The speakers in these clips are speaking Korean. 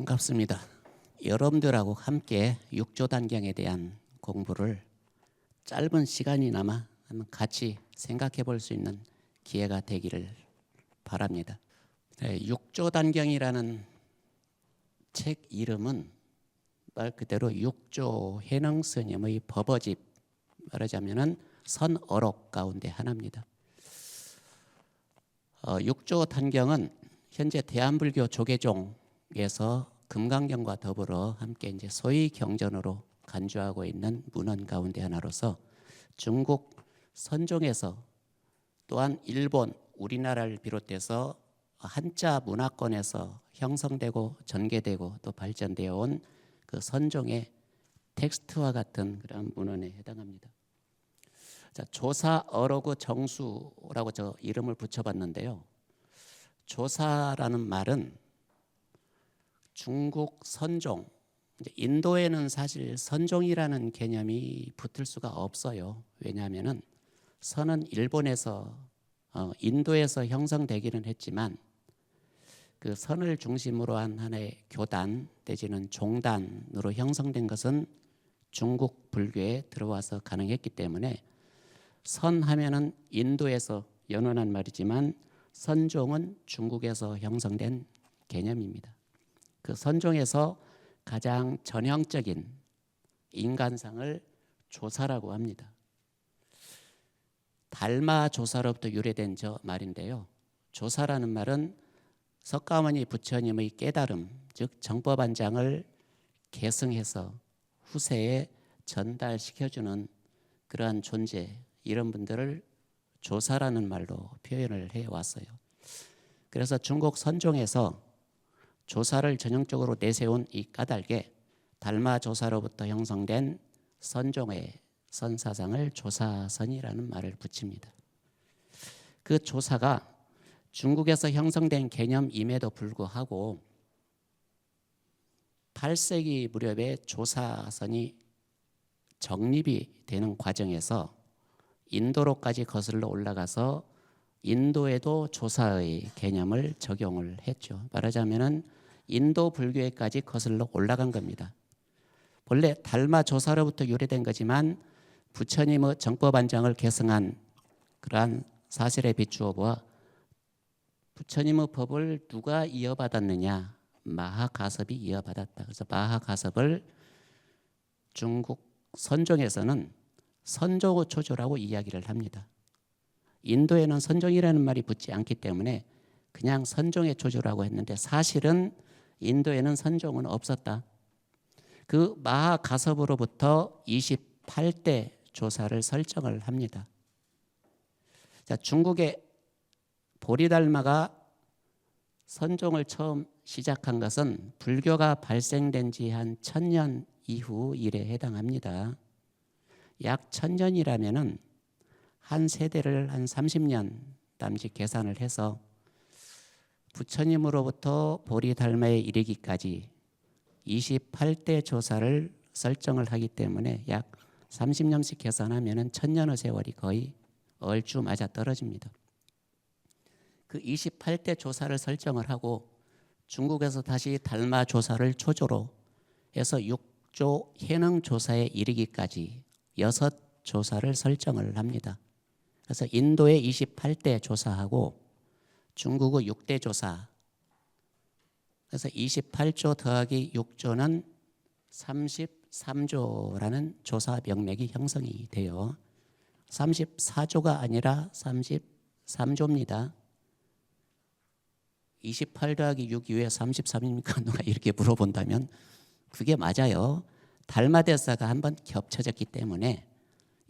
반갑습니다. 여러분들하고 함께 육조단경에 대한 공부를 짧은 시간이나마 같이 생각해 볼 수 있는 기회가 되기를 바랍니다. 육조단경이라는 책 이름은 말 그대로 육조 해능 스님의 법어집, 말하자면은 선어록 가운데 하나입니다. 육조단경은 현재 대한불교 조계종에서 금강경과 더불어 함께 이제 소위 경전으로 간주하고 있는 문헌 가운데 하나로서 중국 선종에서 또한 일본, 우리나라를 비롯해서 한자 문화권에서 형성되고 전개되고 또 발전되어 온 그 선종의 텍스트와 같은 그런 문헌에 해당합니다. 자, 조사 어로그 정수라고 저 이름을 붙여봤는데요. 조사라는 말은 중국 선종, 인도에는 사실 선종이라는 개념이 붙을 수가 없어요. 왜냐하면은 선은 일본에서 인도에서 형성되기는 했지만 그 선을 중심으로 한 하나의 교단 내지는 종단으로 형성된 것은 중국 불교에 들어와서 가능했기 때문에 선하면은 인도에서 연원한 말이지만 선종은 중국에서 형성된 개념입니다. 그 선종에서 가장 전형적인 인간상을 조사라고 합니다. 달마 조사로부터 유래된 저 말인데요. 조사라는 말은 석가모니 부처님의 깨달음, 즉 정법안장을 계승해서 후세에 전달시켜주는 그러한 존재, 이런 분들을 조사라는 말로 표현을 해왔어요. 그래서 중국 선종에서 조사를 전형적으로 내세운 이 까닭에 달마 조사로부터 형성된 선종의 선사상을 조사선이라는 말을 붙입니다. 그 조사가 중국에서 형성된 개념임에도 불구하고 8세기 무렵에 조사선이 정립이 되는 과정에서 인도로까지 거슬러 올라가서 인도에도 조사의 개념을 적용을 했죠. 말하자면은 인도 불교에까지 거슬러 올라간 겁니다. 본래 달마 조사로부터 유래된 거지만 부처님의 정법안장을 계승한 그러한 사실에 비추어 보아 부처님의 법을 누가 이어받았느냐? 마하가섭이 이어받았다. 그래서 마하가섭을 중국 선종에서는 선종의 초조라고 이야기를 합니다. 인도에는 선종이라는 말이 붙지 않기 때문에 그냥 선종의 초조라고 했는데 사실은 인도에는 선종은 없었다. 그 마하가섭으로부터 28대 조사를 설정을 합니다. 자, 중국의 보리달마가 선종을 처음 시작한 것은 불교가 발생된 지 한 1000년 이후 일에 해당합니다. 약 1000년이라면은 한 세대를 한 30년 남짓 계산을 해서 부처님으로부터 보리달마에 이르기까지 28대 조사를 설정을 하기 때문에 약 30년씩 계산하면은 1000년의 세월이 거의 얼추 맞아 떨어집니다. 그 28대 조사를 설정을 하고 중국에서 다시 달마 조사를 초조로 해서 육조 해능 조사에 이르기까지 6조사를 설정을 합니다. 그래서 인도의 28대 조사하고 중국의 6대 조사, 그래서 28조 더하기 6조는 33조라는 조사 명맥이 형성이 돼요. 34조가 아니라 33조입니다. 28 더하기 6 이후에 33입니까? 누가 이렇게 물어본다면 그게 맞아요. 달마대사가 한번 겹쳐졌기 때문에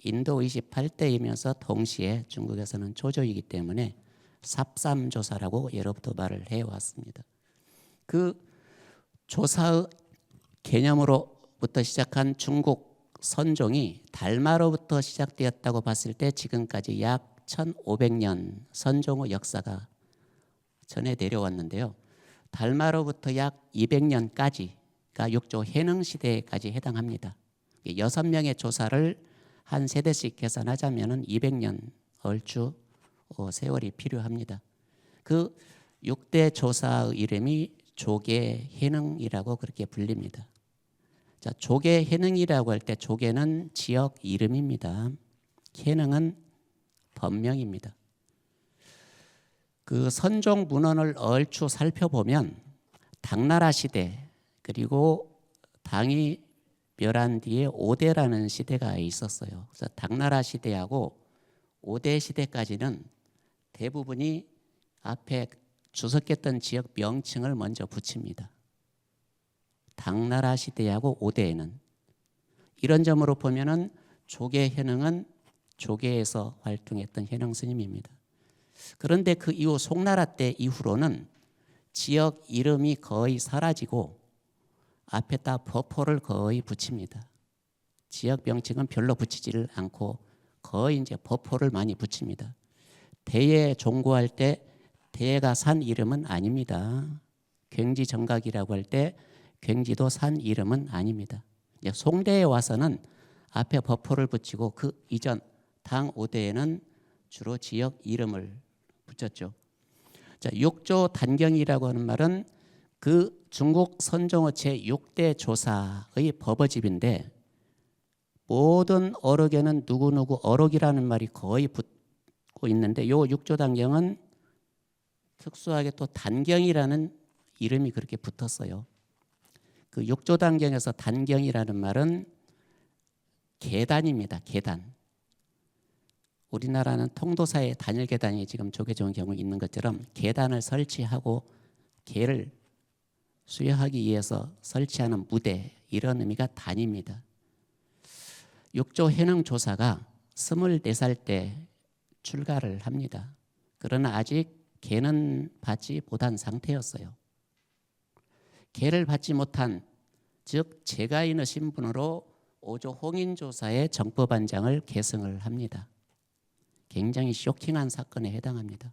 인도 28대이면서 동시에 중국에서는 조조이기 때문에 삽삼조사라고 예로부터 말을 해왔습니다. 그 조사의 개념으로부터 시작한 중국 선종이 달마로부터 시작되었다고 봤을 때 지금까지 약 1500년 선종의 역사가 전해 내려왔는데요. 달마로부터 약 200년까지가 육조 해능 시대까지 해당합니다. 6명의 조사를 한 세대씩 계산하자면 200년 얼추 세월이 필요합니다. 그 6대 조사의 이름이 조계 해능이라고 그렇게 불립니다. 자, 조계 해능이라고 할 때 조계는 지역 이름입니다. 해능은 법명입니다. 그 선종 문헌을 얼추 살펴보면 당나라 시대 그리고 당이 멸한 뒤에 5대라는 시대가 있었어요. 그래서 당나라 시대하고 5대 시대까지는 대부분이 앞에 주석했던 지역 명칭을 먼저 붙입니다. 당나라 시대하고 5대에는 이런 점으로 보면은 조계 현흥은 조계에서 활동했던 현흥 스님입니다. 그런데 그 이후 송나라 때 이후로는 지역 이름이 거의 사라지고 앞에다 법호를 거의 붙입니다. 지역 명칭은 별로 붙이지를 않고 거의 이제 법호를 많이 붙입니다. 대예 종고할 때 대예가 산 이름은 아닙니다. 굉지 정각이라고 할 때 굉지도 산 이름은 아닙니다. 이제 송대에 와서는 앞에 법호를 붙이고 그 이전 당 5대에는 주로 지역 이름을 붙였죠. 자, 육조 단경이라고 하는 말은 그 중국 선종의 제6대 조사의 법어집인데 모든 어록에는 누구누구 어록이라는 말이 거의 붙고 있는데 요 육조 단경은 특수하게 또 단경이라는 이름이 그렇게 붙었어요. 그 육조 단경에서 단경이라는 말은 계단입니다. 계단. 우리나라는 통도사의 단일 계단이 지금 조계종 경우 있는 것처럼 계단을 설치하고 계를 수여하기 위해서 설치하는 무대 이런 의미가 단입니다. 육조 해능 조사가 24살 때 출가를 합니다. 그러나 아직 계는 받지 못한 상태였어요. 계를 받지 못한 즉 제가인의 신분으로 오조 홍인조사의 정법안장을 계승을 합니다. 굉장히 쇼킹한 사건에 해당합니다.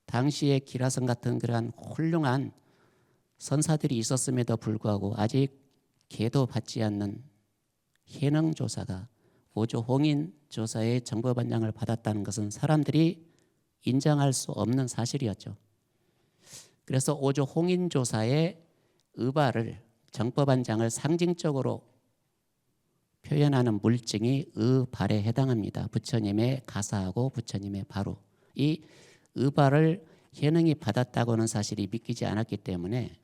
당시에 기라성 같은 그러한 훌륭한 선사들이 있었음에도 불구하고 아직 계도 받지 않는 해능조사가 오조 홍인조사의 정법안장을 받았다는 것은 사람들이 인정할 수 없는 사실이었죠. 그래서 오조 홍인조사의 의발을 정법안장을 상징적으로 표현하는 물증이 의발에 해당합니다. 부처님의 가사하고 부처님의 바로. 이 의발을 해능이 받았다고 하는 사실이 믿기지 않았기 때문에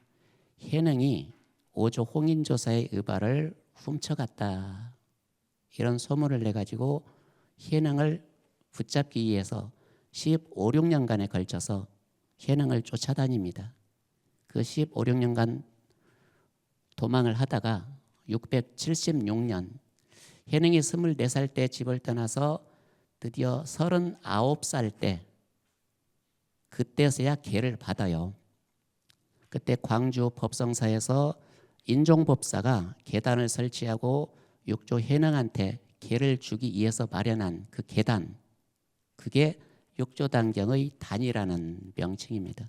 해능이 오조 홍인조사의 의발을 훔쳐갔다. 이런 소문을 내가지고 해능을 붙잡기 위해서 15, 16년간에 걸쳐서 해능을 쫓아다닙니다. 그 15, 16년간 도망을 하다가 676년 해능이 24살 때 집을 떠나서 드디어 39살 때 그때서야 계를 받아요. 그때 광주 법성사에서 인종법사가 계단을 설치하고 육조 해능한테 계를 주기 위해서 마련한 그 계단, 그게 육조단경의 단이라는 명칭입니다.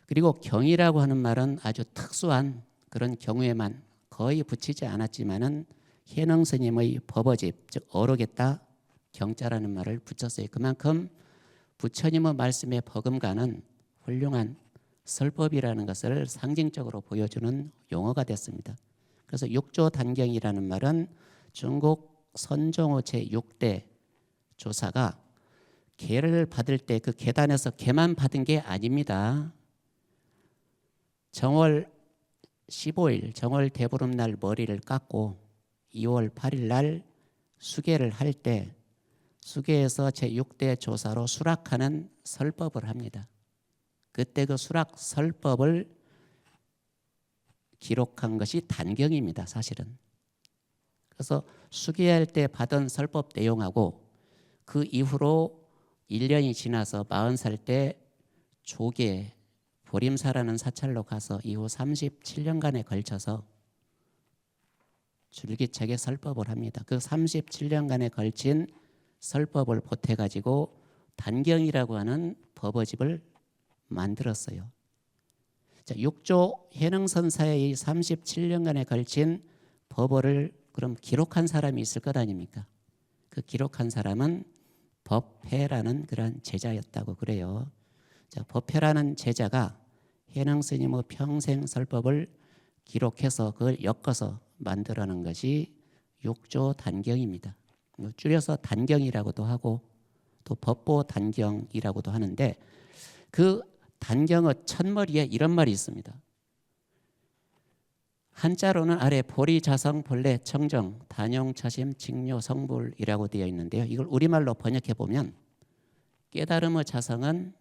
그리고 경이라고 하는 말은 아주 특수한 그런 경우에만 거의 붙이지 않았지만은 해능 스님의 법어집, 즉 어록에다 경자라는 말을 붙였어요. 그만큼 부처님의 말씀에 버금가는 훌륭한 설법이라는 것을 상징적으로 보여주는 용어가 됐습니다. 그래서 육조 단경이라는 말은 중국 선종의 제6대 조사가 계를 받을 때 그 계단에서 계만 받은 게 아닙니다. 정월 15일 정월 대보름날 머리를 깎고 2월 8일 날 수계를 할 때 수계에서 제6대 조사로 수락하는 설법을 합니다. 그때 그 수락 설법을 기록한 것이 단경입니다. 사실은. 그래서 수계할 때 받은 설법 내용하고 그 이후로 1년이 지나서 40살 때 조계 보림사라는 사찰로 가서 이후 37년간에 걸쳐서 줄기차게 설법을 합니다. 그 37년간에 걸친 설법을 보태가지고 단경이라고 하는 법어집을 만들었어요. 자, 육조 해능선사의 37년간에 걸친 법어를 그럼 기록한 사람이 있을 것 아닙니까? 그 기록한 사람은 법회라는 그런 제자였다고 그래요. 자, 법회라는 제자가 해능 스님의 평생 설법을 기록해서 그걸 엮어서 만들어낸 것이 육조 단경입니다. 줄여서 단경이라고도 하고 또 법보 단경이라고도 하는데, 그 단경의 첫머리에 이런 말이 있습니다. 한자로는 아래 보리, 자성, 본래, 청정, 단용, 처심, 직료, 성불이라고 되어 있는데요. 이걸 우리말로 번역해 보면 깨달음의 자성은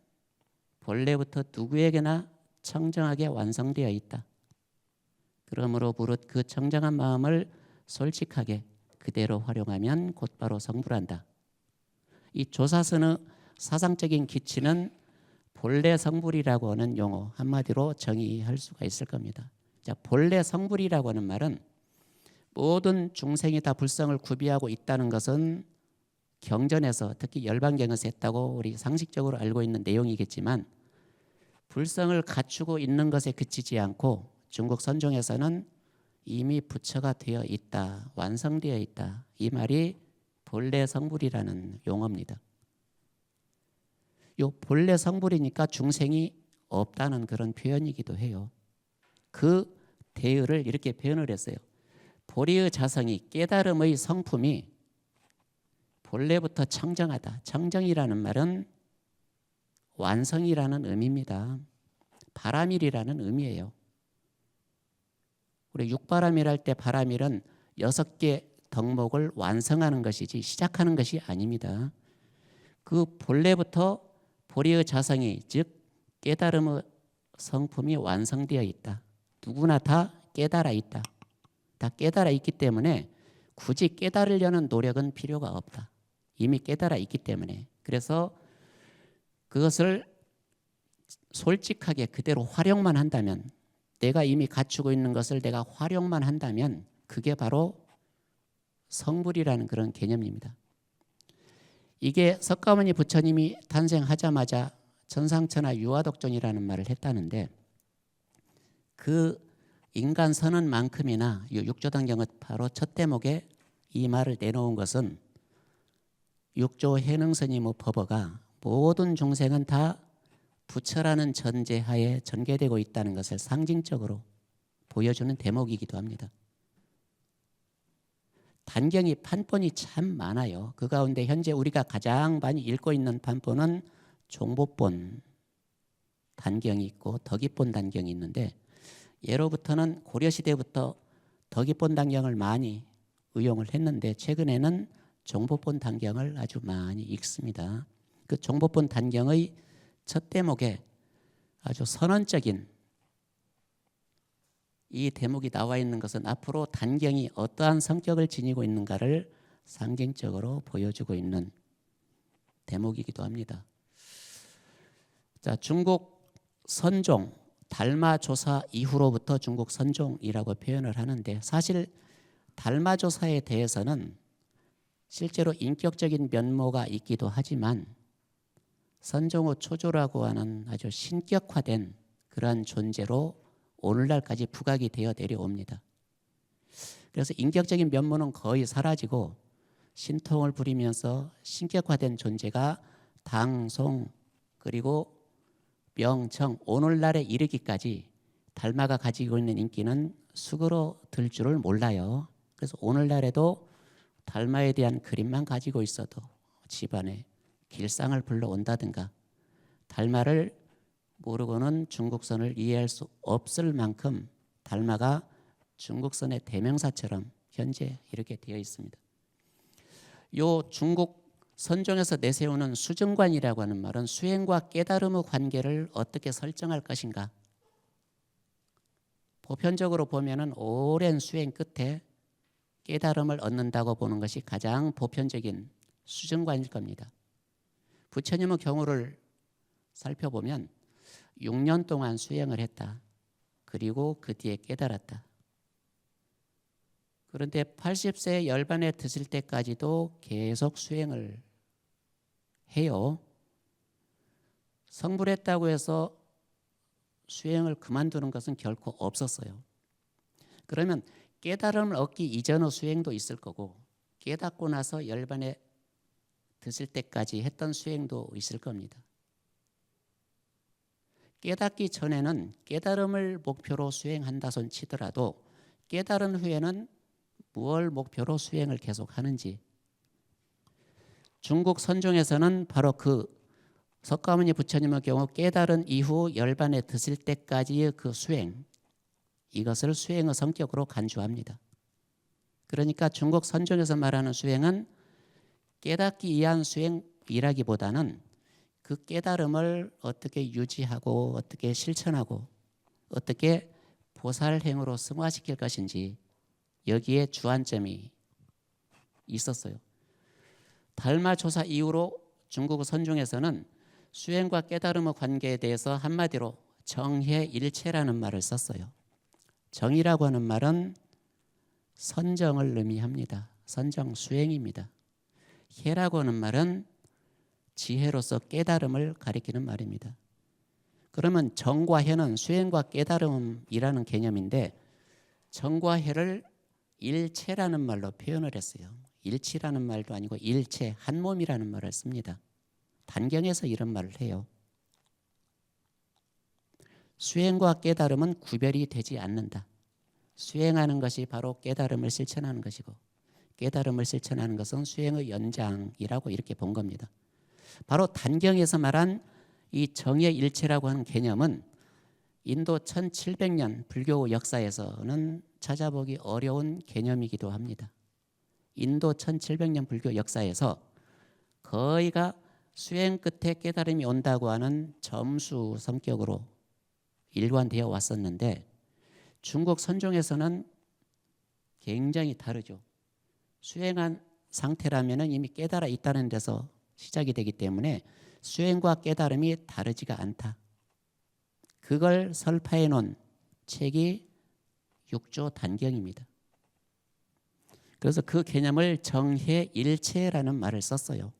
본래부터 누구에게나 청정하게 완성되어 있다. 그러므로 무릇 그 청정한 마음을 솔직하게 그대로 활용하면 곧바로 성불한다. 이 조사선의 사상적인 기치는 본래 성불이라고 하는 용어 한마디로 정의할 수가 있을 겁니다. 자, 본래 성불이라고 하는 말은 모든 중생이 다 불성을 구비하고 있다는 것은 경전에서 특히 열반경에서 했다고 우리 상식적으로 알고 있는 내용이겠지만, 불성을 갖추고 있는 것에 그치지 않고 중국 선종에서는 이미 부처가 되어 있다, 완성되어 있다, 이 말이 본래 성불이라는 용어입니다. 요 본래 성불이니까 중생이 없다는 그런 표현이기도 해요. 그 대의를 이렇게 표현을 했어요. 보리의 자성이, 깨달음의 성품이 본래부터 청정하다. 청정이라는 말은 완성이라는 의미입니다. 바람일이라는 의미예요. 우리 육바람일 할 때 바람일은 6개 덕목을 완성하는 것이지 시작하는 것이 아닙니다. 그 본래부터 보리의 자성이, 즉 깨달음의 성품이 완성되어 있다. 누구나 다 깨달아 있다. 다 깨달아 있기 때문에 굳이 깨달으려는 노력은 필요가 없다. 이미 깨달아 있기 때문에. 그래서 그것을 솔직하게 그대로 활용만 한다면, 내가 이미 갖추고 있는 것을 내가 활용만 한다면 그게 바로 성불이라는 그런 개념입니다. 이게 석가모니 부처님이 탄생하자마자 천상천하 유아독존이라는 말을 했다는데, 그 인간 선언만큼이나 육조단경의 바로 첫 대목에 이 말을 내놓은 것은 육조 해능스님의 법어가 모든 중생은 다 부처라는 전제하에 전개되고 있다는 것을 상징적으로 보여주는 대목이기도 합니다. 단경이 판본이 참 많아요. 그 가운데 현재 우리가 가장 많이 읽고 있는 판본은 종보본 단경이 있고 덕입본 단경이 있는데, 예로부터는 고려시대부터 덕입본 단경을 많이 의용을 했는데 최근에는 종보본 단경을 아주 많이 읽습니다. 그 종보본 단경의 첫 대목에 아주 선언적인 이 대목이 나와 있는 것은 앞으로 단경이 어떠한 성격을 지니고 있는가를 상징적으로 보여주고 있는 대목이기도 합니다. 자, 중국 선종 달마조사 이후로부터 중국 선종이라고 표현을 하는데, 사실 달마조사에 대해서는 실제로 인격적인 면모가 있기도 하지만 선종의 초조라고 하는 아주 신격화된 그러한 존재로 오늘날까지 부각이 되어 내려옵니다. 그래서 인격적인 면모는 거의 사라지고 신통을 부리면서 신격화된 존재가 당송 그리고 명청 오늘날에 이르기까지 달마가 가지고 있는 인기는 수그러들 줄을 몰라요. 그래서 오늘날에도 달마에 대한 그림만 가지고 있어도 집안에 길상을 불러온다든가, 달마를 모르고는 중국선을 이해할 수 없을 만큼 달마가 중국선의 대명사처럼 현재 이렇게 되어 있습니다. 요 중국 선종에서 내세우는 수증관이라고 하는 말은 수행과 깨달음의 관계를 어떻게 설정할 것인가. 보편적으로 보면은 오랜 수행 끝에 깨달음을 얻는다고 보는 것이 가장 보편적인 수증관일 겁니다. 부처님의 경우를 살펴보면 6년 동안 수행을 했다. 그리고 그 뒤에 깨달았다. 그런데 80세 열반에 드실 때까지도 계속 수행을 해요. 성불했다고 해서 수행을 그만두는 것은 결코 없었어요. 그러면 깨달음을 얻기 이전의 수행도 있을 거고, 깨닫고 나서 열반에 드실 때까지 했던 수행도 있을 겁니다. 깨닫기 전에는 깨달음을 목표로 수행한다 손 치더라도 깨달은 후에는 무엇을 목표로 수행을 계속하는지, 중국 선종에서는 바로 그 석가모니 부처님의 경우 깨달은 이후 열반에 드실 때까지의 그 수행, 이것을 수행의 성격으로 간주합니다. 그러니까 중국 선종에서 말하는 수행은 깨닫기 위한 수행이라기보다는 그 깨달음을 어떻게 유지하고 어떻게 실천하고 어떻게 보살행으로 승화시킬 것인지, 여기에 주안점이 있었어요. 달마조사 이후로 중국 선종에서는 수행과 깨달음의 관계에 대해서 한마디로 정해일체라는 말을 썼어요. 정이라고 하는 말은 선정을 의미합니다. 선정, 수행입니다. 해라고 하는 말은 지혜로서 깨달음을 가리키는 말입니다. 그러면 정과 해는 수행과 깨달음이라는 개념인데, 정과 해를 일체라는 말로 표현을 했어요. 일치라는 말도 아니고 일체, 한 몸이라는 말을 씁니다. 단경에서 이런 말을 해요. 수행과 깨달음은 구별이 되지 않는다. 수행하는 것이 바로 깨달음을 실천하는 것이고, 깨달음을 실천하는 것은 수행의 연장이라고 이렇게 본 겁니다. 바로 단경에서 말한 이 정의 일체라고 하는 개념은 인도 1700년 불교 역사에서는 찾아보기 어려운 개념이기도 합니다. 인도 1700년 불교 역사에서 거의가 수행 끝에 깨달음이 온다고 하는 점수 성격으로 일관되어 왔었는데, 중국 선종에서는 굉장히 다르죠. 수행한 상태라면 이미 깨달아 있다는 데서 시작이 되기 때문에 수행과 깨달음이 다르지가 않다. 그걸 설파해 놓은 책이 육조 단경입니다. 그래서 그 개념을 정해일체라는 말을 썼어요.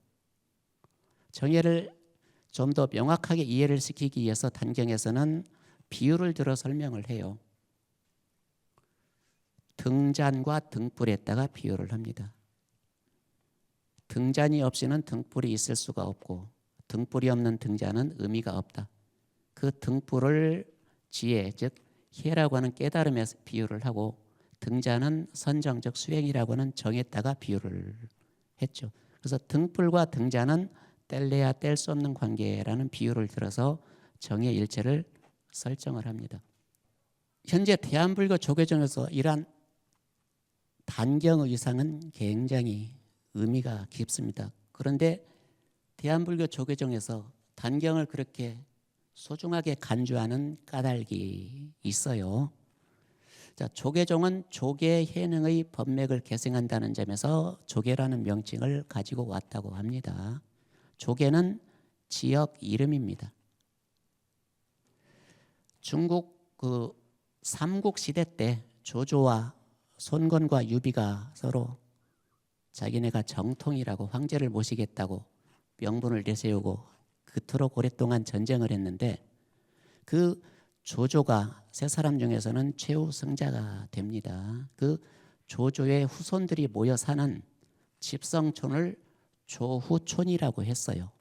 정해를 좀 더 명확하게 이해를 시키기 위해서 단경에서는 비유를 들어 설명을 해요. 등잔과 등불에다가 비유를 합니다. 등잔이 없이는 등불이 있을 수가 없고, 등불이 없는 등잔은 의미가 없다. 그 등불을 지혜, 즉 해라고 하는 깨달음에 비유를 하고, 등잔은 선정적 수행이라고 하는 정에다가 비유를 했죠. 그래서 등불과 등잔은 뗄래야 뗄 수 없는 관계라는 비유를 들어서 정의 일체를 설정을 합니다. 현재 대한불교 조계종에서 이러한 단경의 위상은 굉장히 의미가 깊습니다. 그런데 대한불교 조계종에서 단경을 그렇게 소중하게 간주하는 까닭이 있어요. 자, 조계종은 조계 해능의 법맥을 계승한다는 점에서 조계라는 명칭을 가지고 왔다고 합니다. 조계는 지역 이름입니다. 중국 그 삼국 시대 때 조조와 손건과 유비가 서로 자기네가 정통이라고 황제를 모시겠다고 명분을 내세우고 그토록 오랫동안 전쟁을 했는데, 그 조조가 세 사람 중에서는 최후 승자가 됩니다. 그 조조의 후손들이 모여 사는 집성촌을 조후촌이라고 했어요.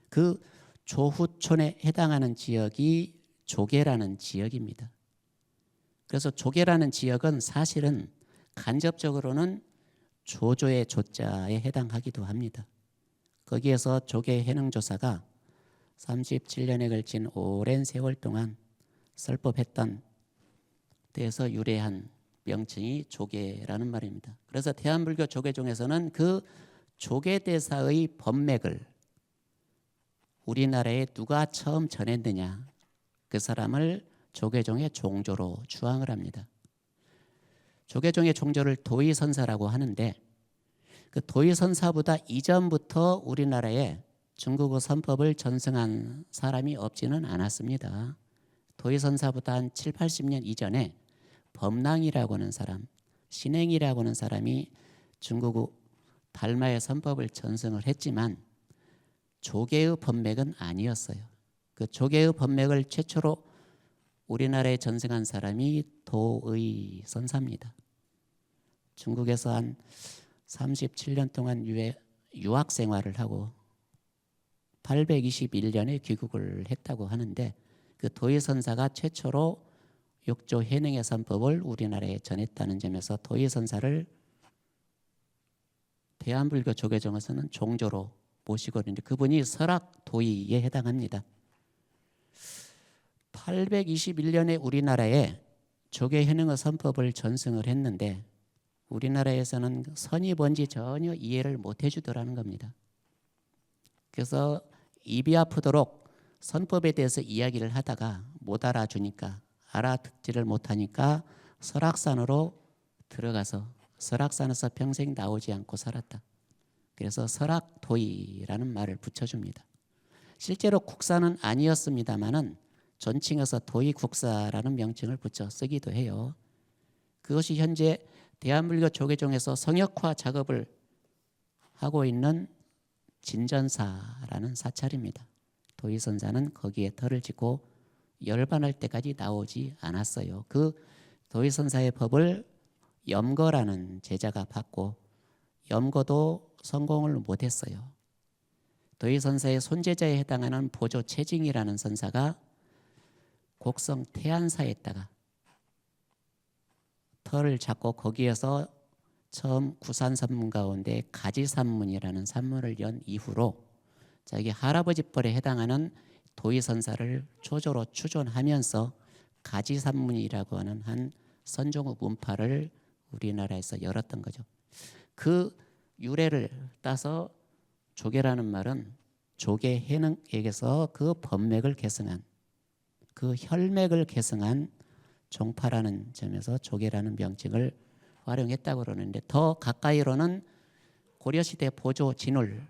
그 조후촌에 해당하는 지역이 조계라는 지역입니다. 그래서 조계라는 지역은 사실은 간접적으로는 조조의 조자에 해당하기도 합니다. 거기에서 조계 해능조사가 37년에 걸친 오랜 세월 동안 설법했던 데에서 유래한 명칭이 조계라는 말입니다. 그래서 대한불교 조계종에서는 그 조계대사의 법맥을 우리나라에 누가 처음 전했느냐, 그 사람을 조계종의 종조로 추앙을 합니다. 조계종의 종조를 도의선사라고 하는데, 그 도의선사보다 이전부터 우리나라에 중국어 선법을 전승한 사람이 없지는 않았습니다. 도의선사보다 한 7, 80년 이전에 범랑이라고 하는 사람, 신행이라고 하는 사람이 중국어 달마의 선법을 전승을 했지만 조계의 법맥은 아니었어요. 그 조계의 법맥을 최초로 우리나라에 전승한 사람이 도의선사입니다. 중국에서 한 37년 동안 유학 생활을 하고 821년에 귀국을 했다고 하는데, 그 도의선사가 최초로 육조 해능의 선법을 우리나라에 전했다는 점에서 도의선사를 대한불교 조계종에서는 종조로 모시고 있는데 그분이 설학도의에 해당합니다. 821년에 우리나라에 조계해능의 선법을 전승을 했는데 우리나라에서는 선이 뭔지 전혀 이해를 못 해주더라는 겁니다. 그래서 입이 아프도록 선법에 대해서 이야기를 하다가 못 알아주니까 알아듣지를 못하니까 설악산으로 들어가서 설악산에서 평생 나오지 않고 살았다. 그래서 설악도의라는 말을 붙여줍니다. 실제로 국사는 아니었습니다마는 존칭해서 도의국사라는 명칭을 붙여 쓰기도 해요. 그것이 현재 대한불교 조계종에서 성역화 작업을 하고 있는 진전사라는 사찰입니다. 도의선사는 거기에 터를 짓고 열반할 때까지 나오지 않았어요. 그 도의선사의 법을 염거라는 제자가 받고 염거도 성공을 못했어요. 도의선사의 손제자에 해당하는 보조 채징이라는 선사가 곡성 태안사에다가 터를 잡고 거기에서 처음 구산산문 가운데 가지산문이라는 산문을 연 이후로 자기 할아버지 뻘에 해당하는 도의선사를 초조로 추존하면서 가지산문이라고 하는 한 선종의 문파를 우리나라에서 열었던 거죠. 그 유래를 따서 조계라는 말은 조계해능에게서 그 법맥을 계승한 그 혈맥을 계승한 종파라는 점에서 조계라는 명칭을 활용했다고 그러는데 더 가까이로는 고려시대 보조 진울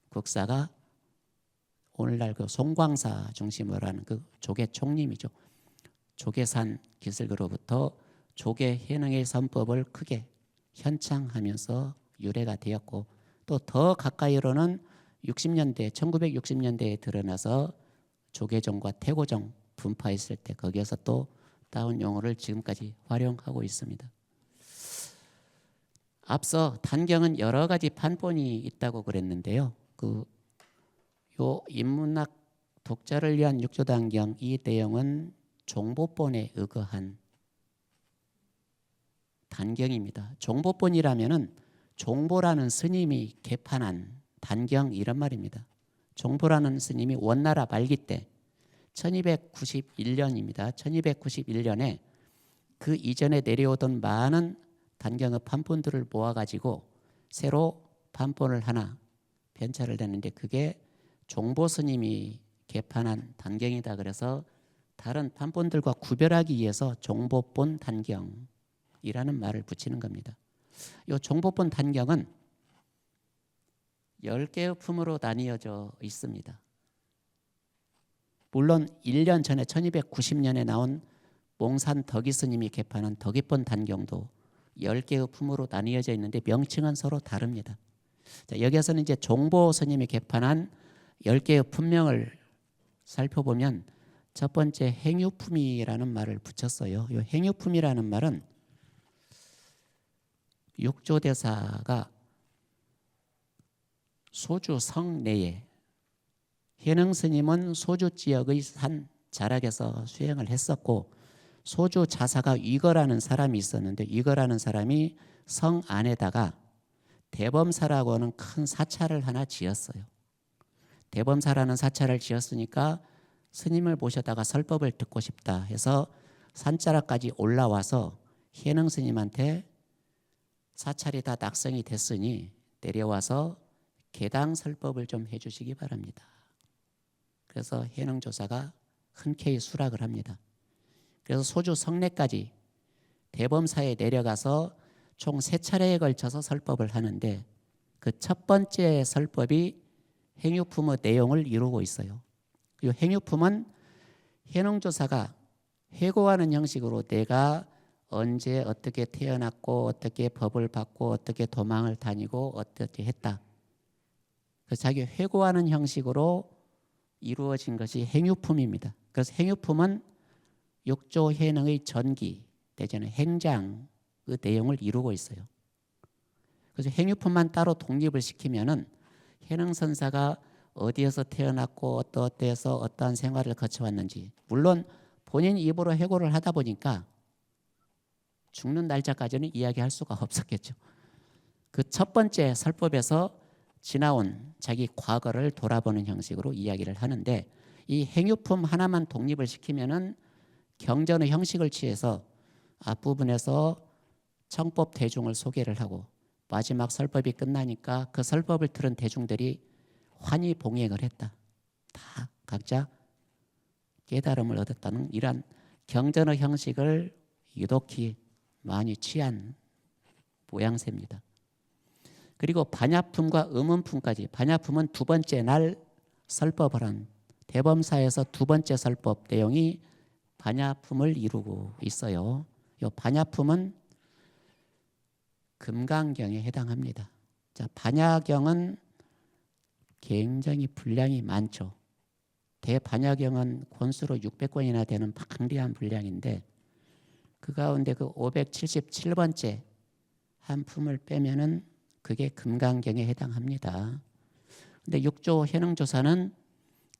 국사가 오늘날 그 송광사 중심으로 하는 그 조계 총림이죠. 조계산 기슬그로부터 조계해능의 선법을 크게 현창하면서 유래가 되었고 또 더 가까이로는 60년대 1960년대에 드러나서 조계종과 태고종 분파했을 때 거기에서 또 따온 용어를 지금까지 활용하고 있습니다. 앞서 단경은 여러 가지 판본이 있다고 그랬는데요. 요 인문학 독자를 위한 육조단경 이 내용은 종보본에 의거한 단경입니다. 종보본이라면은 종보라는 스님이 개판한 단경 이런 말입니다. 종보라는 스님이 원나라 말기 때 1291년입니다. 1291년에 그 이전에 내려오던 많은 단경의 판본들을 모아가지고 새로 판본을 하나 편찬을 했는데 그게 종보 스님이 개판한 단경이다. 그래서 다른 판본들과 구별하기 위해서 종보본 단경이라는 말을 붙이는 겁니다. 이 종보본 단경은 10개의 품으로 나뉘어져 있습니다. 물론 1년 전에 1290년에 나온 몽산 덕이 스님이 개판한 덕이본 단경도 10개의 품으로 나뉘어져 있는데 명칭은 서로 다릅니다. 자, 여기에서는 이제 종보 스님이 개판한 10개의 품명을 살펴보면 첫 번째 행유품이라는 말을 붙였어요. 이 행유품이라는 말은 육조대사가 소주 성 내에 해능 스님은 소주 지역의 산 자락에서 수행을 했었고 소주 자사가 위거라는 사람이 있었는데 위거라는 사람이 성 안에다가 대범사라고 하는 큰 사찰을 하나 지었어요. 대범사라는 사찰을 지었으니까 스님을 모셔다가 설법을 듣고 싶다 해서 산자락까지 올라와서 해능 스님한테 사찰이 다 낙성이 됐으니 내려와서 개당 설법을 좀 해주시기 바랍니다. 그래서 해능조사가 흔쾌히 수락을 합니다. 그래서 소주 성내까지 대범사에 내려가서 총 3차례에 걸쳐서 설법을 하는데 그 첫 번째 설법이 행유품의 내용을 이루고 있어요. 이 행유품은 해능조사가 회고하는 형식으로 내가 언제 어떻게 태어났고 어떻게 법을 받고 어떻게 도망을 다니고 어떻게 했다. 그래서 자기 회고하는 형식으로 이루어진 것이 행유품입니다. 그래서 행유품은 육조해능의 전기 내지는 행장의 내용을 이루고 있어요. 그래서 행유품만 따로 독립을 시키면은 해능선사가 어디에서 태어났고 어떠어떠해서 어떠한 생활을 거쳐왔는지, 물론 본인 입으로 해고를 하다 보니까 죽는 날짜까지는 이야기할 수가 없었겠죠. 그 첫 번째 설법에서 지나온 자기 과거를 돌아보는 형식으로 이야기를 하는데, 이 행유품 하나만 독립을 시키면은 경전의 형식을 취해서 앞부분에서 청법 대중을 소개를 하고 마지막 설법이 끝나니까 그 설법을 들은 대중들이 환히 봉행을 했다. 다 각자 깨달음을 얻었다는 이러한 경전의 형식을 유독히 많이 취한 모양새입니다. 그리고 반야품과 음음품까지, 반야품은 두 번째 날 설법을 한 대범사에서 두 번째 설법 내용이 반야품을 이루고 있어요. 이 반야품은 금강경에 해당합니다. 자, 반야경은 굉장히 분량이 많죠. 대반야경은 권수로 600권이나 되는 방대한 분량인데, 그 가운데 그 577번째 한 품을 빼면은 그게 금강경에 해당합니다. 근데 육조 해능조사는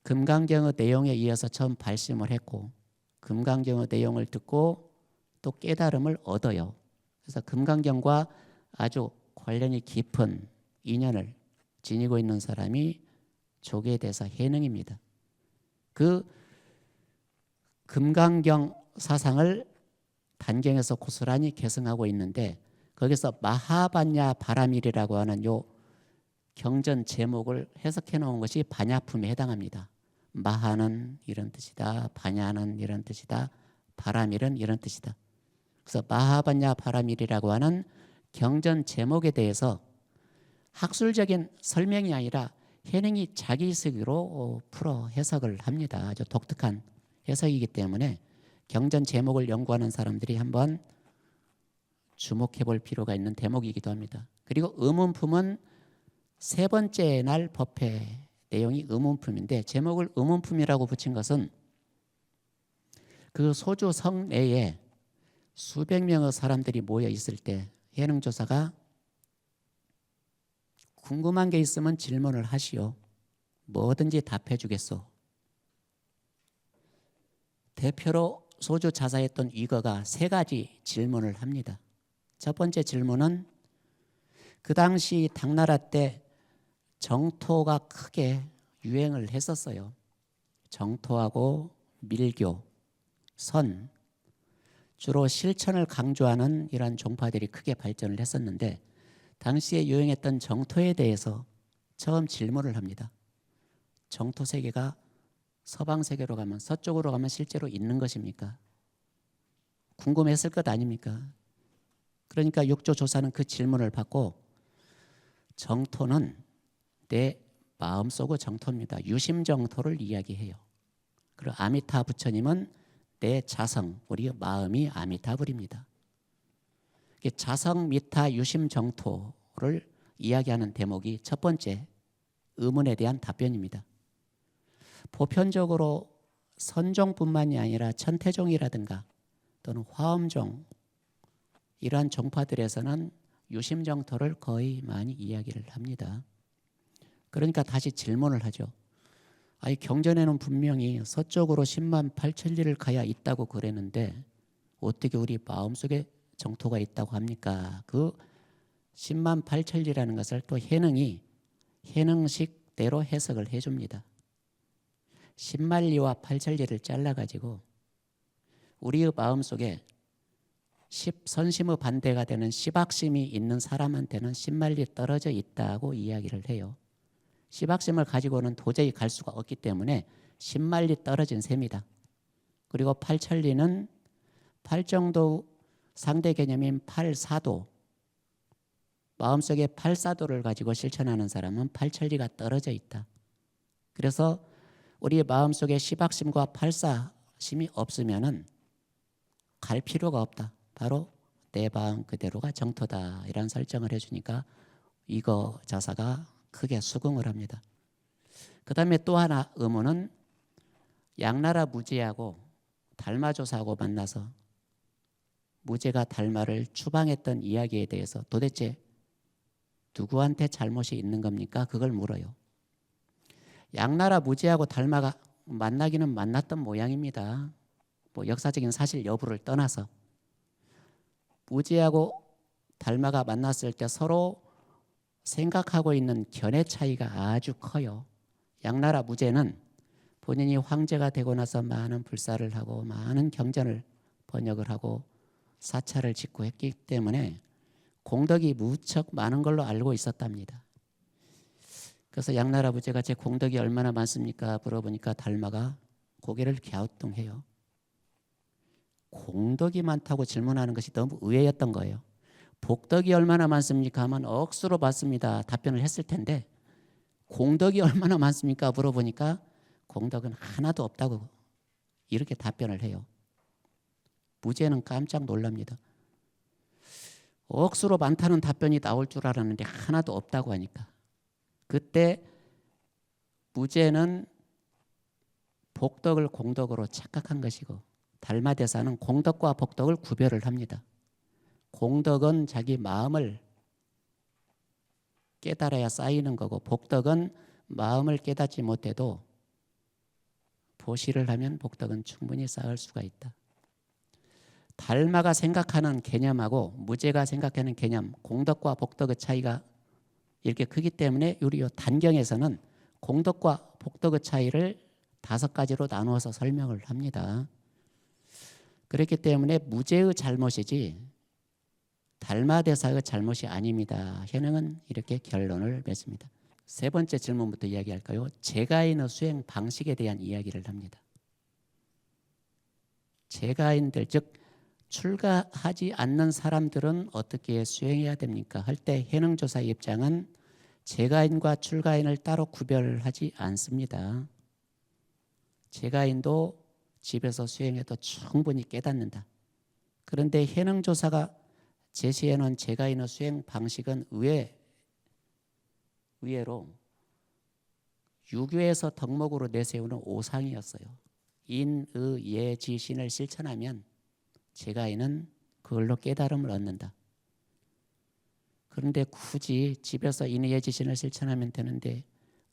금강경의 내용에 이어서 처음 발심을 했고, 금강경의 내용을 듣고 또 깨달음을 얻어요. 그래서 금강경과 아주 관련이 깊은 인연을 지니고 있는 사람이 조계대사 해능입니다. 그 금강경 사상을 단경에서 고스란히 계승하고 있는데, 거기서 마하반야 바라밀이라고 하는 요 경전 제목을 해석해 놓은 것이 반야품에 해당합니다. 마하는 이런 뜻이다, 반야는 이런 뜻이다, 바라밀은 이런 뜻이다. 그래서 마하반야 바라밀이라고 하는 경전 제목에 대해서 학술적인 설명이 아니라 해능이 자기식으로 풀어 해석을 합니다. 아주 독특한 해석이기 때문에 경전 제목을 연구하는 사람들이 한번 주목해 볼 필요가 있는 대목이기도 합니다. 그리고 음음품은 세 번째 날 법회 내용이 음음품인데, 제목을 음음품이라고 붙인 것은 그 소주 성 내에 수백 명의 사람들이 모여 있을 때 해능조사가 궁금한 게 있으면 질문을 하시오. 뭐든지 답해 주겠소. 대표로 소주 자사했던 이거가 세 가지 질문을 합니다. 첫 번째 질문은 그 당시 당나라 때 정토가 크게 유행을 했었어요. 정토하고 밀교, 선, 주로 실천을 강조하는 이러한 종파들이 크게 발전을 했었는데, 당시에 유행했던 정토에 대해서 처음 질문을 합니다. 정토 세계가 서방 세계로 가면, 서쪽으로 가면 실제로 있는 것입니까? 궁금했을 것 아닙니까? 그러니까 육조 조사는 그 질문을 받고, 정토는 내 마음속의 정토입니다. 유심정토를 이야기해요. 그리고 아미타 부처님은 내 자성, 우리의 마음이 아미타불입니다. 자성, 미타, 유심정토를 이야기하는 대목이 첫 번째 의문에 대한 답변입니다. 보편적으로 선종뿐만이 아니라 천태종이라든가 또는 화엄종, 이러한 종파들에서는 유심정토를 거의 많이 이야기를 합니다. 그러니까 다시 질문을 하죠. 아니, 경전에는 분명히 서쪽으로 10만 8천 리를 가야 있다고 그랬는데 어떻게 우리 마음속에 정토가 있다고 합니까? 그 10만 8천 리라는 것을 또 해능이 해능식대로 해석을 해줍니다. 10만 리와 8천 리를 잘라가지고 우리의 마음속에 선심의 반대가 되는 시박심이 있는 사람한테는 10만 리 떨어져 있다고 이야기를 해요. 시박심을 가지고는 도저히 갈 수가 없기 때문에 10만 리 떨어진 셈이다. 그리고 8천 리는 8정도 상대 개념인 8사도, 마음속에 8사도를 가지고 실천하는 사람은 8천 리가 떨어져 있다. 그래서 우리의 마음속에 시박심과 8사심이 없으면은 갈 필요가 없다. 바로 내 마음 그대로가 정토다. 이런 설정을 해주니까 이거 자사가 크게 수긍을 합니다. 그 다음에 또 하나 의문은 양나라 무제하고 달마조사하고 만나서 무제가 달마를 추방했던 이야기에 대해서 도대체 누구한테 잘못이 있는 겁니까? 그걸 물어요. 양나라 무제하고 달마가 만나기는 만났던 모양입니다. 뭐 역사적인 사실 여부를 떠나서 무제하고 달마가 만났을 때 서로 생각하고 있는 견해 차이가 아주 커요. 양나라 무제는 본인이 황제가 되고 나서 많은 불사를 하고 많은 경전을 번역을 하고 사찰을 짓고 했기 때문에 공덕이 무척 많은 걸로 알고 있었답니다. 그래서 양나라 무제가 제 공덕이 얼마나 많습니까? 물어보니까 달마가 고개를 갸우뚱해요. 공덕이 많다고 질문하는 것이 너무 의외였던 거예요. 복덕이 얼마나 많습니까? 하면 억수로 받습니다. 답변을 했을 텐데 공덕이 얼마나 많습니까? 물어보니까 공덕은 하나도 없다고 이렇게 답변을 해요. 무제는 깜짝 놀랍니다. 억수로 많다는 답변이 나올 줄 알았는데 하나도 없다고 하니까 그때 무제는 복덕을 공덕으로 착각한 것이고 달마대사는 공덕과 복덕을 구별을 합니다. 공덕은 자기 마음을 깨달아야 쌓이는 거고 복덕은 마음을 깨닫지 못해도 보시를 하면 복덕은 충분히 쌓을 수가 있다. 달마가 생각하는 개념하고 무제가 생각하는 개념, 공덕과 복덕의 차이가 이렇게 크기 때문에 우리 단경에서는 공덕과 복덕의 차이를 5가지로 나누어서 설명을 합니다. 그렇기 때문에 무제의 잘못이지 달마대사의 잘못이 아닙니다. 현행은 이렇게 결론을 맺습니다. 세 번째 질문부터 이야기할까요? 제가인의 수행 방식에 대한 이야기를 합니다. 제가인들 즉 출가하지 않는 사람들은 어떻게 수행해야 됩니까? 할 때 해능조사의 입장은 제가인과 출가인을 따로 구별하지 않습니다. 제가인도 집에서 수행해도 충분히 깨닫는다. 그런데 해능조사가 제시해놓은 제가인의 수행 방식은 의외로 유교에서 덕목으로 내세우는 오상이었어요. 인, 의, 예, 지, 신을 실천하면 제가인은 그걸로 깨달음을 얻는다. 그런데 굳이 집에서 인, 예, 지, 신을 실천하면 되는데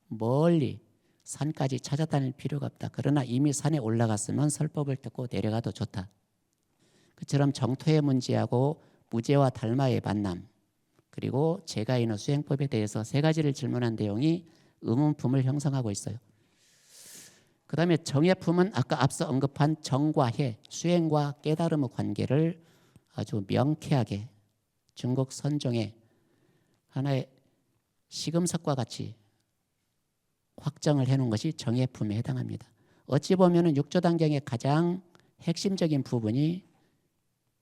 멀리 산까지 찾아다닐 필요가 없다. 그러나 이미 산에 올라갔으면 설법을 듣고 내려가도 좋다. 그처럼 정토의 문제하고 무제와 달마의 만남 그리고 제가인의 수행법에 대해서 3가지를 질문한 내용이 의문품을 형성하고 있어요. 그 다음에 정예품은 아까 앞서 언급한 정과 해, 수행과 깨달음의 관계를 아주 명쾌하게 중국 선종의 하나의 시금석과 같이 확정을 해놓은 것이 정예품에 해당합니다. 어찌 보면 육조단경의 가장 핵심적인 부분이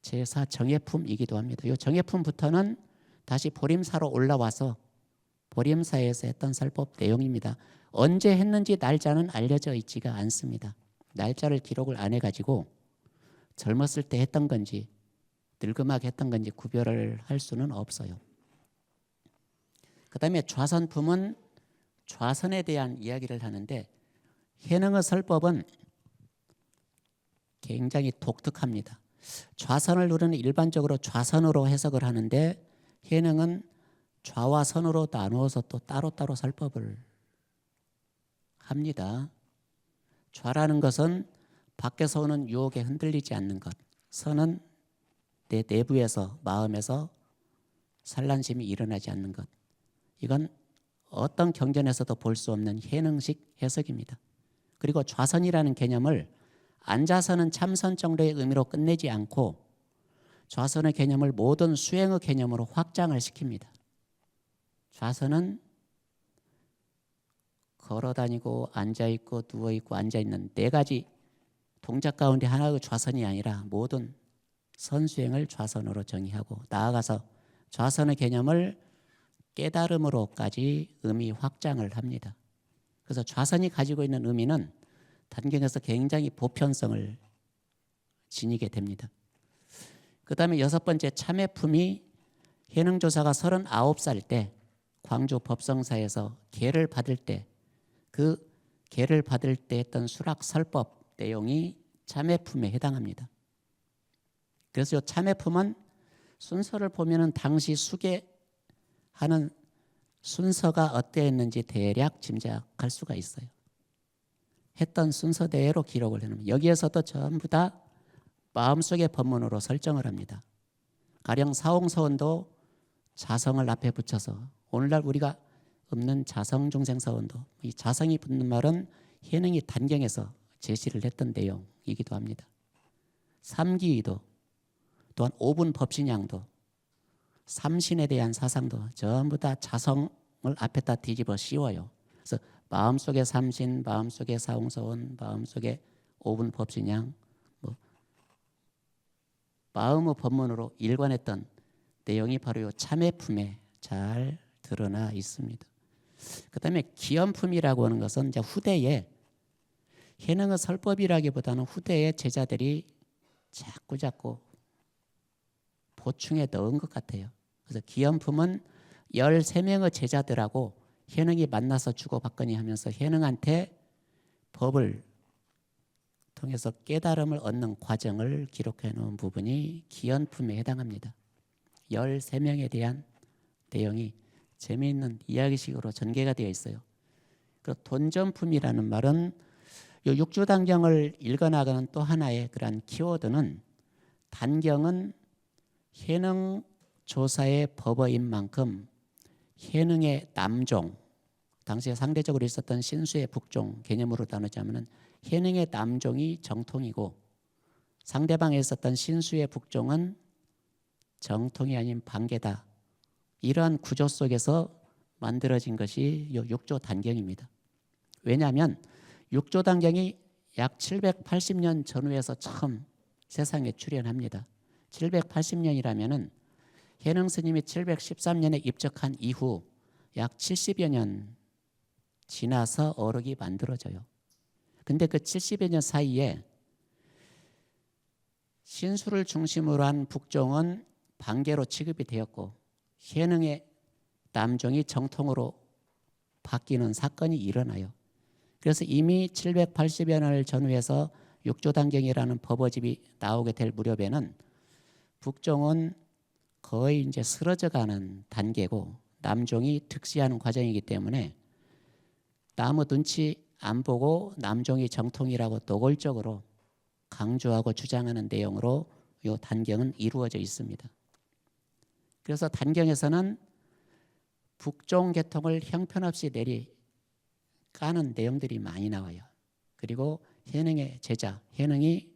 제사 정예품이기도 합니다. 이 정예품부터는 다시 보림사로 올라와서 보림사에서 했던 설법 내용입니다. 언제 했는지 날짜는 알려져 있지가 않습니다. 날짜를 기록을 안 해가지고 젊었을 때 했던 건지 늙음하게 했던 건지 구별을 할 수는 없어요. 그 다음에 좌선품은 좌선에 대한 이야기를 하는데 해능의 설법은 굉장히 독특합니다. 좌선을 우리는 일반적으로 좌선으로 해석을 하는데 해능은 좌와 선으로 나누어서 또 따로따로 설법을 합니다. 좌라는 것은 밖에서 오는 유혹에 흔들리지 않는 것, 선은 내 내부에서 마음에서 산란심이 일어나지 않는 것. 이건 어떤 경전에서도 볼 수 없는 해능식 해석입니다. 그리고 좌선이라는 개념을 앉아서는 참선 정도의 의미로 끝내지 않고 좌선의 개념을 모든 수행의 개념으로 확장을 시킵니다. 좌선은 걸어다니고 앉아있고 누워있고 앉아있는 4가지 동작 가운데 하나의 좌선이 아니라 모든 선수행을 좌선으로 정의하고 나아가서 좌선의 개념을 깨달음으로까지 의미 확장을 합니다. 그래서 좌선이 가지고 있는 의미는 단경에서 굉장히 보편성을 지니게 됩니다. 그 다음에 6번째 참회품이 해능조사가 39살 때 광주 법성사에서 계를 받을 때 그 계를 받을 때 했던 수락설법 내용이 참회품에 해당합니다. 그래서 이 참회품은 순서를 보면은 당시 수계하는 순서가 어땠는지 대략 짐작할 수가 있어요. 했던 순서대로 기록을 해놓으면 여기에서도 전부 다 마음속의 법문으로 설정을 합니다. 가령 사홍서원도 자성을 앞에 붙여서 오늘날 우리가 없는 자성중생서원도 이 자성이 붙는 말은 현행이 단경에서 제시를 했던 내용이기도 합니다. 삼기위도 또한 5분 법신양도 삼신에 대한 사상도 전부 다 자성을 앞에다 뒤집어 씌워요. 그래서 마음속의 삼신, 마음속의 사홍서원, 마음속의 5분 법신양 마음의 법문으로 일관했던 내용이 바로 이 참회품에 잘 드러나 있습니다. 그 다음에 기연품이라고 하는 것은 이제 후대에 현행의 설법이라기보다는 후대에 제자들이 자꾸 보충해 넣은 것 같아요. 그래서 기연품은 13명의 제자들하고 현행이 만나서 주고받거니 하면서 현행한테 법을 통해서 깨달음을 얻는 과정을 기록해 놓은 부분이 기연품에 해당합니다. 13명에 대한 내용이 재미있는 이야기식으로 전개가 되어 있어요. 그 돈전품이라는 말은 이 육조단경을 읽어나가는 또 하나의 그러한 키워드는 단경은 현행 조사의 법어인 만큼 현행의 남종, 당시에 상대적으로 있었던 신수의 북종 개념으로 나누자면 현행의 남종이 정통이고 상대방에 있었던 신수의 북종은 정통이 아닌 반계다. 이러한 구조 속에서 만들어진 것이 육조 단경입니다. 왜냐하면 육조 단경이 약 780년 전후에서 처음 세상에 출현합니다. 780년이라면은 현행 스님이 713년에 입적한 이후 약 70여 년 지나서 어록이 만들어져요. 근데 그 70여 년 사이에 신수를 중심으로 한 북종은 반계로 취급이 되었고 현행의 남종이 정통으로 바뀌는 사건이 일어나요. 그래서 이미 780여 년을 전후해서 육조단경이라는 법어집이 나오게 될 무렵에는 북종은 거의 이제 쓰러져가는 단계고 남종이 득시하는 과정이기 때문에 남의 눈치 안 보고 남종이 정통이라고 노골적으로 강조하고 주장하는 내용으로 이 단경은 이루어져 있습니다. 그래서 단경에서는 북종 계통을 형편없이 내리 까는 내용들이 많이 나와요. 그리고 현행의 제자, 현행이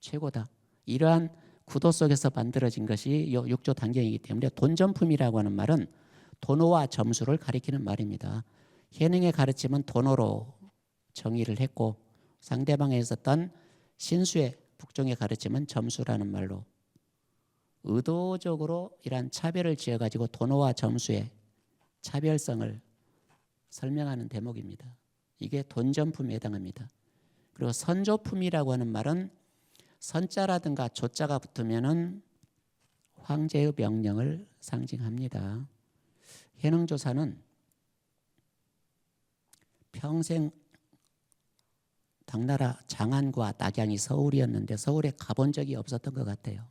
최고다. 이러한 구도 속에서 만들어진 것이 이 육조 단경이기 때문에 돈전품이라고 하는 말은 도노와 점수를 가리키는 말입니다. 현행의 가르침은 도노로 정의를 했고 상대방에 있었던 신수의 북종의 가르침은 점수라는 말로 의도적으로 이러한 차별을 지어가지고 도노와 점수의 차별성을 설명하는 대목입니다. 이게 돈전품에 해당합니다. 그리고 선조품이라고 하는 말은 선자라든가 조자가 붙으면은 황제의 명령을 상징합니다. 현행조사는 평생 당나라 장안과 낙양이 서울이었는데 서울에 가본 적이 없었던 것 같아요.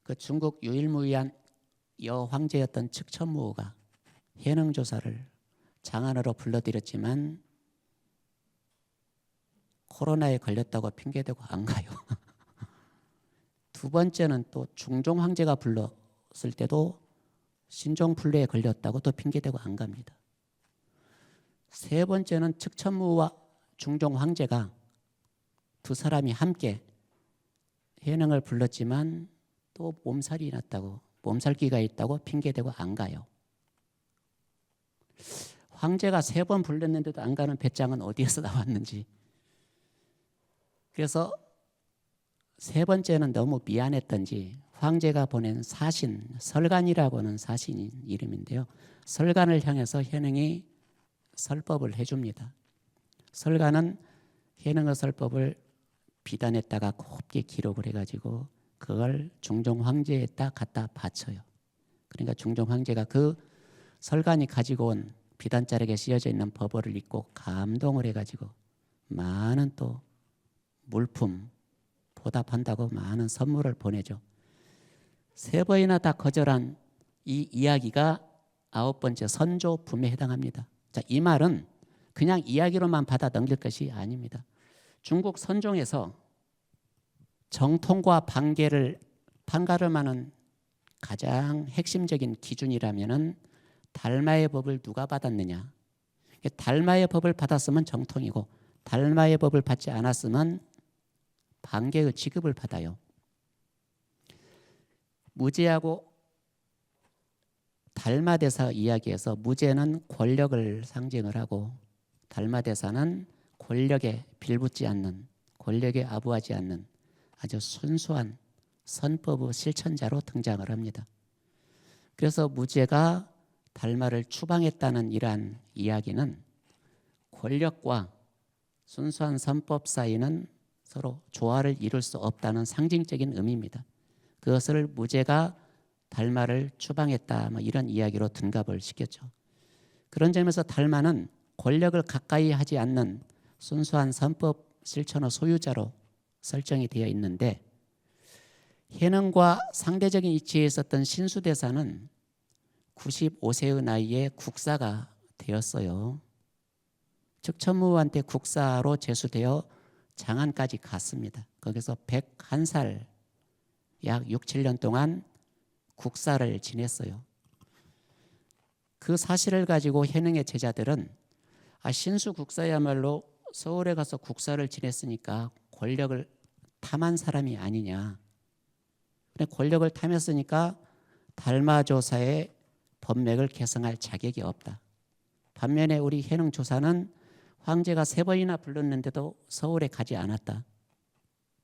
그 중국 유일무이한 여황제였던 측천무호가 현행조사를 장안으로 불러들였지만 코로나에 걸렸다고 핑계대고 안 가요. 두 번째는 또 중종 황제가 불렀을 때도 신종플루에 걸렸다고 또 핑계대고 안 갑니다. 세 번째는 측천무와 중종 황제가 두 사람이 함께 현행을 불렀지만 또 몸살이 났다고 몸살기가 있다고 핑계대고 안 가요. 황제가 3번 불렀는데도 안 가는 배짱은 어디에서 나왔는지. 그래서 세 번째는 너무 미안했던지 황제가 보낸 사신, 설간이라고 하는 사신인 이름인데요. 설간을 향해서 현행이 설법을 해줍니다. 설간은 현행의 설법을 비단에다가 곱게 기록을 해가지고 그걸 중종 황제에다 갖다 바쳐요. 그러니까 중종 황제가 그 설간이 가지고 온 비단자락에 씌어져 있는 법어를 읽고 감동을 해가지고 많은 또 물품 보답한다고 많은 선물을 보내죠. 3번이나 다 거절한 이 이야기가 9번째 선조품에 해당합니다. 자, 이 말은 그냥 이야기로만 받아 넘길 것이 아닙니다. 중국 선종에서 정통과 반계를 판가름하는 가장 핵심적인 기준이라면은 달마의 법을 누가 받았느냐. 달마의 법을 받았으면 정통이고 달마의 법을 받지 않았으면 반계의 취급을 받아요. 무제하고 달마대사 이야기에서 무제는 권력을 상징을 하고 달마대사는 권력에 빌붙지 않는, 권력에 아부하지 않는 아주 순수한 선법의 실천자로 등장을 합니다. 그래서 무제가 달마를 추방했다는 이러한 이야기는 권력과 순수한 선법 사이는 서로 조화를 이룰 수 없다는 상징적인 의미입니다. 그것을 무제가 달마를 추방했다, 뭐 이런 이야기로 둔갑을 시켰죠. 그런 점에서 달마는 권력을 가까이 하지 않는 순수한 선법 실천의 소유자로 설정이 되어 있는데, 해능과 상대적인 위치에 있었던 신수대사는 95세의 나이에 국사가 되었어요. 즉 천무한테 국사로 제수되어 장안까지 갔습니다. 거기서 101살, 약 6, 7년 동안 국사를 지냈어요. 그 사실을 가지고 해능의 제자들은 신수 국사야말로 서울에 가서 국사를 지냈으니까 권력을 탐한 사람이 아니냐. 권력을 탐했으니까 달마조사의 법맥을 개성할 자격이 없다. 반면에 우리 해능 조사는 황제가 3번이나 불렀는데도 서울에 가지 않았다.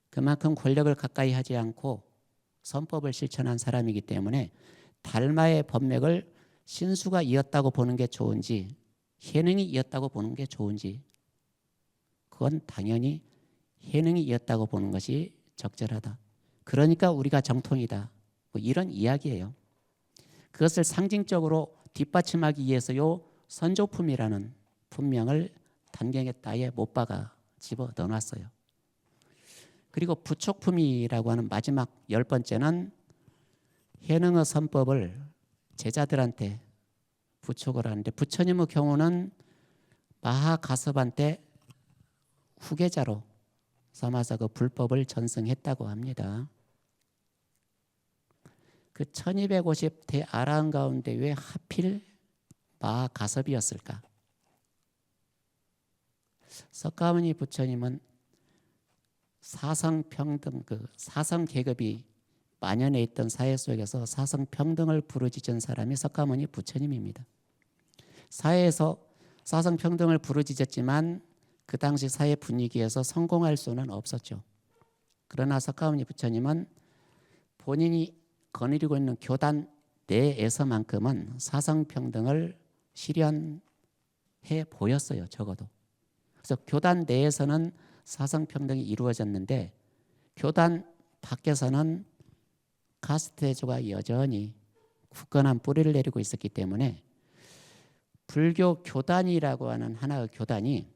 그만큼 권력을 가까이 하지 않고 선법을 실천한 사람이기 때문에 달마의 법맥을 신수가 이었다고 보는 게 좋은지 해능이 이었다고 보는 게 좋은지, 그건 당연히 해능이 이었다고 보는 것이 적절하다. 그러니까 우리가 정통이다. 뭐 이런 이야기예요. 그것을 상징적으로 뒷받침하기 위해서요 선조품이라는 품명을 단경의 따에 못 박아 집어 넣어놨어요. 그리고 부촉품이라고 하는 마지막 10번째는 해능의 선법을 제자들한테 부촉을 하는데, 부처님의 경우는 마하가섭한테 후계자로 삼아서 그 불법을 전승했다고 합니다. 그 1250 대아라한 가운데 왜 하필 마하가섭이었을까? 석가모니 부처님은 사성평등, 그 사성계급이 만연해 있던 사회 속에서 사성평등을 부르짖은 사람이 석가모니 부처님입니다. 사회에서 사성평등을 부르짖었지만 그 당시 사회 분위기에서 성공할 수는 없었죠. 그러나 석가모니 부처님은 본인이 거느리고 있는 교단 내에서만큼은 사성평등을 실현해 보였어요. 적어도. 그래서 교단 내에서는 사성평등이 이루어졌는데 교단 밖에서는 카스트제도가 여전히 굳건한 뿌리를 내리고 있었기 때문에 불교 교단이라고 하는 하나의 교단이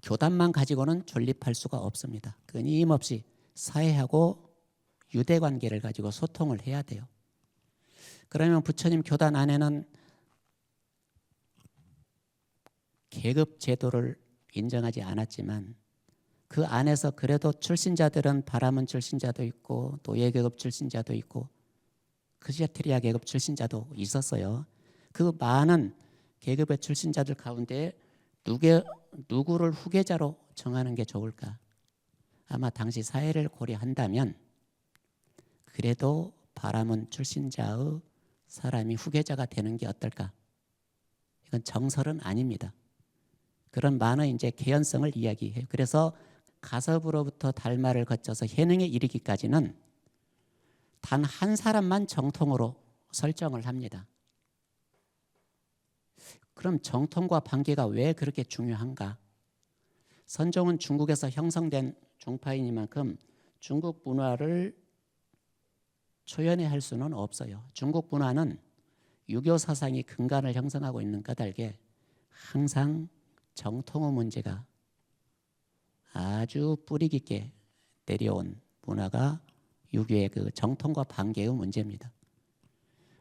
교단만 가지고는 존립할 수가 없습니다. 끊임없이 사회하고 유대관계를 가지고 소통을 해야 돼요. 그러면 부처님 교단 안에는 계급 제도를 인정하지 않았지만 그 안에서 그래도 출신자들은 바라문 출신자도 있고 노예계급 출신자도 있고 크리스티아 계급 출신자도 있었어요. 그 많은 계급의 출신자들 가운데 누구를 후계자로 정하는 게 좋을까? 아마 당시 사회를 고려한다면 그래도 바라문 출신자의 사람이 후계자가 되는 게 어떨까? 이건 정설은 아닙니다. 그런 많은 이제 개연성을 이야기해요. 그래서 가섭으로부터 달마를 거쳐서 해능에 이르기까지는 단 한 사람만 정통으로 설정을 합니다. 그럼 정통과 반계가 왜 그렇게 중요한가? 선종은 중국에서 형성된 종파이니만큼 중국 문화를 초연해할 수는 없어요. 중국 문화는 유교 사상이 근간을 형성하고 있는 까닭에 항상 정통의 문제가 아주 뿌리 깊게 내려온 문화가 유교의 그 정통과 반계의 문제입니다.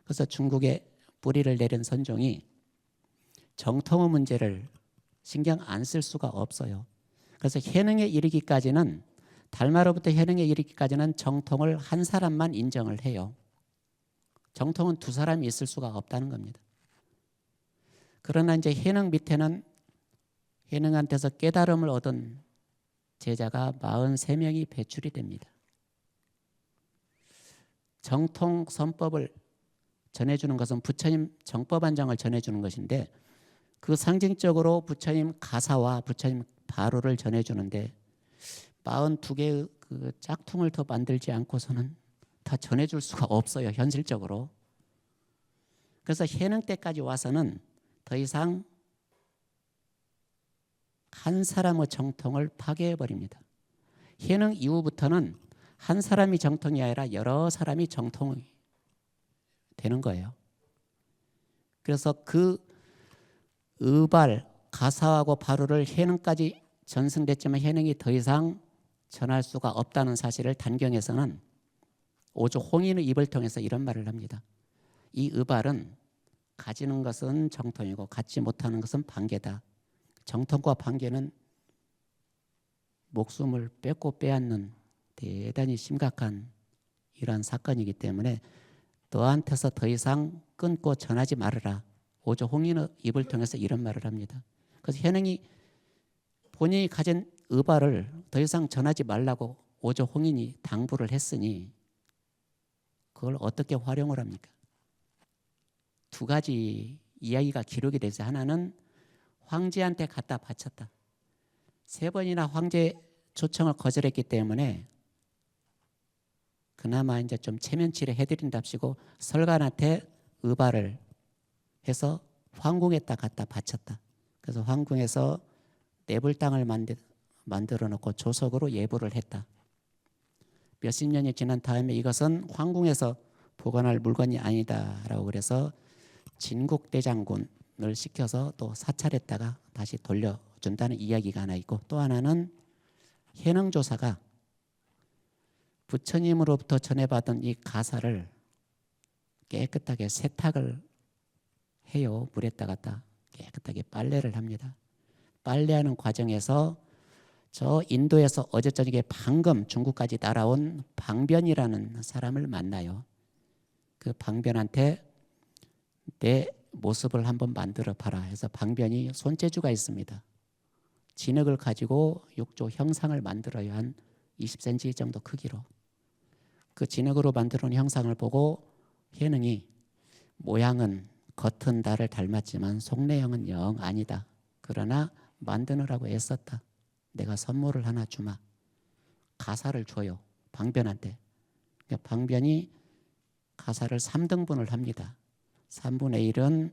그래서 중국의 뿌리를 내린 선종이 정통의 문제를 신경 안 쓸 수가 없어요. 그래서 해능에 이르기까지는, 달마로부터 해능에 이르기까지는 정통을 한 사람만 인정을 해요. 정통은 두 사람이 있을 수가 없다는 겁니다. 그러나 이제 해능 밑에는 해능한테서 깨달음을 얻은 제자가 43명이 배출이 됩니다. 정통 선법을 전해주는 것은 부처님 정법안장을 전해주는 것인데, 그 상징적으로 부처님 가사와 부처님 바로를 전해주는데 42개의 그 짝퉁을 더 만들지 않고서는 다 전해줄 수가 없어요, 현실적으로. 그래서 해능 때까지 와서는 더 이상 한 사람의 정통을 파괴해버립니다. 해능 이후부터는 한 사람이 정통이 아니라 여러 사람이 정통이 되는 거예요. 그래서 그 의발, 가사하고 바로를 해능까지 전승됐지만 해능이 더 이상 전할 수가 없다는 사실을 단경에서는 오조 홍인의 입을 통해서 이런 말을 합니다. 이 의발은 가지는 것은 정통이고 갖지 못하는 것은 반개다. 정통과 반개는 목숨을 뺏고 빼앗는 대단히 심각한 이러한 사건이기 때문에 너한테서 더 이상 끊고 전하지 말아라. 오조 홍인의 입을 통해서 이런 말을 합니다. 그래서 해능이 본인이 가진 의발을 더 이상 전하지 말라고 오조 홍인이 당부를 했으니 그걸 어떻게 활용을 합니까? 두 가지 이야기가 기록이 되죠. 하나는 황제한테 갖다 바쳤다. 3번이나 황제 초청을 거절했기 때문에 그나마 이제 좀 체면치레 해드린답시고 설관한테 의발을 해서 황궁에다 갖다 바쳤다. 그래서 황궁에서 내불 땅을 만들어 놓고 조석으로 예불을 했다. 몇십 년이 지난 다음에 이것은 황궁에서 보관할 물건이 아니다라고 그래서 진국대장군을 시켜서 또 사찰했다가 다시 돌려준다는 이야기가 하나 있고, 또 하나는 해능조사가 부처님으로부터 전해받은 이 가사를 깨끗하게 세탁을 해요. 물에다 갖다 깨끗하게 빨래를 합니다. 빨래하는 과정에서 저 인도에서 어제 저녁에 방금 중국까지 날아온 방변이라는 사람을 만나요. 그 방변한테 내 모습을 한번 만들어 봐라 해서 방변이 손재주가 있습니다. 진흙을 가지고 육조 형상을 만들어요. 한 20cm 정도 크기로. 그 진흙으로 만들어 놓은 형상을 보고 해능이 모양은 겉은 나를 닮았지만 속내형은 영 아니다. 그러나 만드느라고 애썼다. 내가 선물을 하나 주마. 가사를 줘요. 방변한테. 그러니까 방변이 가사를 3등분을 합니다. 3분의 1은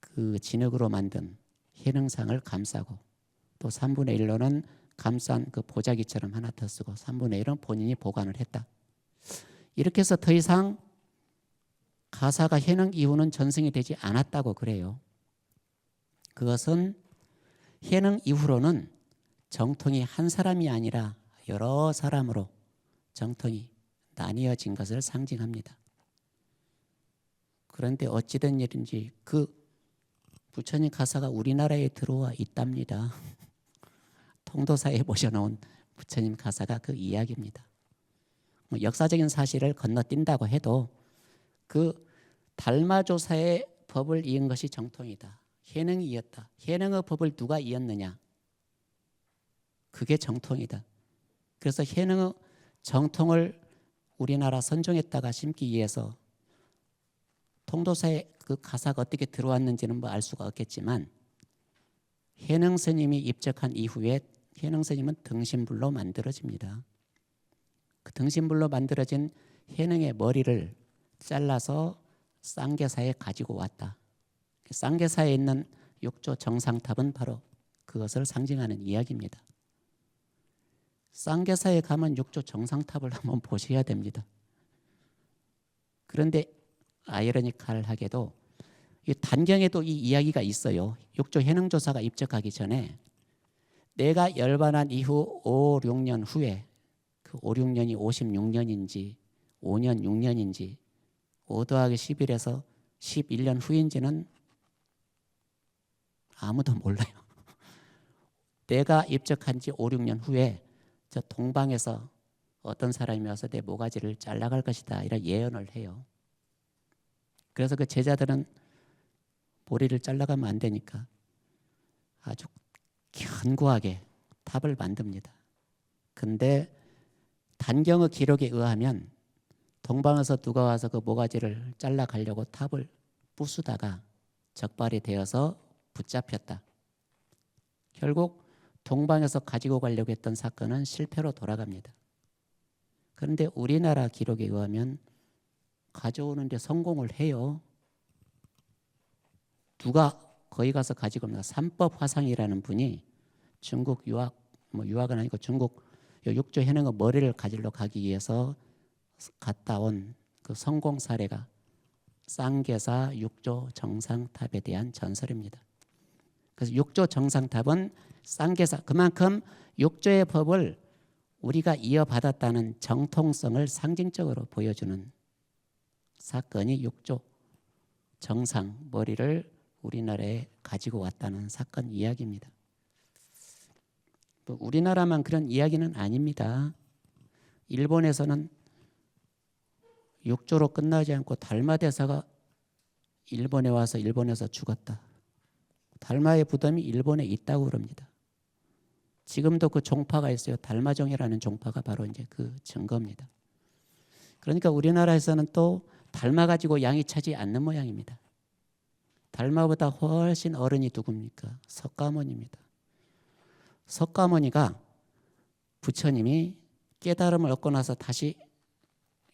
그 진흙으로 만든 해능상을 감싸고, 또 3분의 1로는 감싼 그 보자기처럼 하나 더 쓰고 3분의 1은 본인이 보관을 했다. 이렇게 해서 더 이상 가사가 해능 이후는 전승이 되지 않았다고 그래요. 그것은 해능 이후로는 정통이 한 사람이 아니라 여러 사람으로 정통이 나뉘어진 것을 상징합니다. 그런데 어찌된 일인지 그 부처님 가사가 우리나라에 들어와 있답니다. 통도사에 모셔놓은 부처님 가사가 그 이야기입니다. 역사적인 사실을 건너뛴다고 해도 그 달마조사의 법을 이은 것이 정통이다. 해능이 이었다. 해능의 법을 누가 이었느냐? 그게 정통이다. 그래서 해능의 정통을 우리나라 선종에다가 심기 위해서 통도사의 그 가사가 어떻게 들어왔는지는 뭐 알 수가 없겠지만, 해능 스님이 입적한 이후에 해능 스님은 등신불로 만들어집니다. 그 등신불로 만들어진 해능의 머리를 잘라서 쌍계사에 가지고 왔다. 쌍계사에 있는 육조 정상탑은 바로 그것을 상징하는 이야기입니다. 쌍계사에 가면 육조 정상탑을 한번 보셔야 됩니다. 그런데 아이러니컬하게도 이 단경에도 이 이야기가 있어요. 육조 해능조사가 입적하기 전에 내가 열반한 이후 5, 6년 후에, 그 5, 6년이 56년인지 5년, 6년인지 5 더하기 11에서 11년 후인지는 아무도 몰라요. 내가 입적한 지 5, 6년 후에 저 동방에서 어떤 사람이 와서 내 모가지를 잘라갈 것이다 이런 예언을 해요. 그래서 그 제자들은 머리를 잘라가면 안 되니까 아주 견고하게 탑을 만듭니다. 근데 단경의 기록에 의하면 동방에서 누가 와서 그 모가지를 잘라가려고 탑을 부수다가 적발이 되어서 붙잡혔다. 결국 동방에서 가지고 가려고 했던 사건은 실패로 돌아갑니다. 그런데 우리나라 기록에 의하면 가져오는 데 성공을 해요. 누가 거기 가서 가지고 옵니다. 삼법 화상이라는 분이 중국 유학은 아니고 중국 육조 현행의 머리를 가지러 가기 위해서 갔다 온 그 성공 사례가 쌍계사 육조 정상탑에 대한 전설입니다. 그래서 육조 정상탑은 쌍계사 그만큼 육조의 법을 우리가 이어받았다는 정통성을 상징적으로 보여주는 사건이 육조 정상 머리를 우리나라에 가지고 왔다는 사건 이야기입니다. 우리나라만 그런 이야기는 아닙니다. 일본에서는 육조로 끝나지 않고 달마 대사가 일본에 와서 일본에서 죽었다. 달마의 부담이 일본에 있다고 그럽니다. 지금도 그 종파가 있어요. 달마종이라는 종파가 바로 이제 그 증거입니다. 그러니까 우리나라에서는 또 달마 가지고 양이 차지 않는 모양입니다. 달마보다 훨씬 어른이 누굽니까? 석가모니입니다. 석가모니가 부처님이 깨달음을 얻고 나서 다시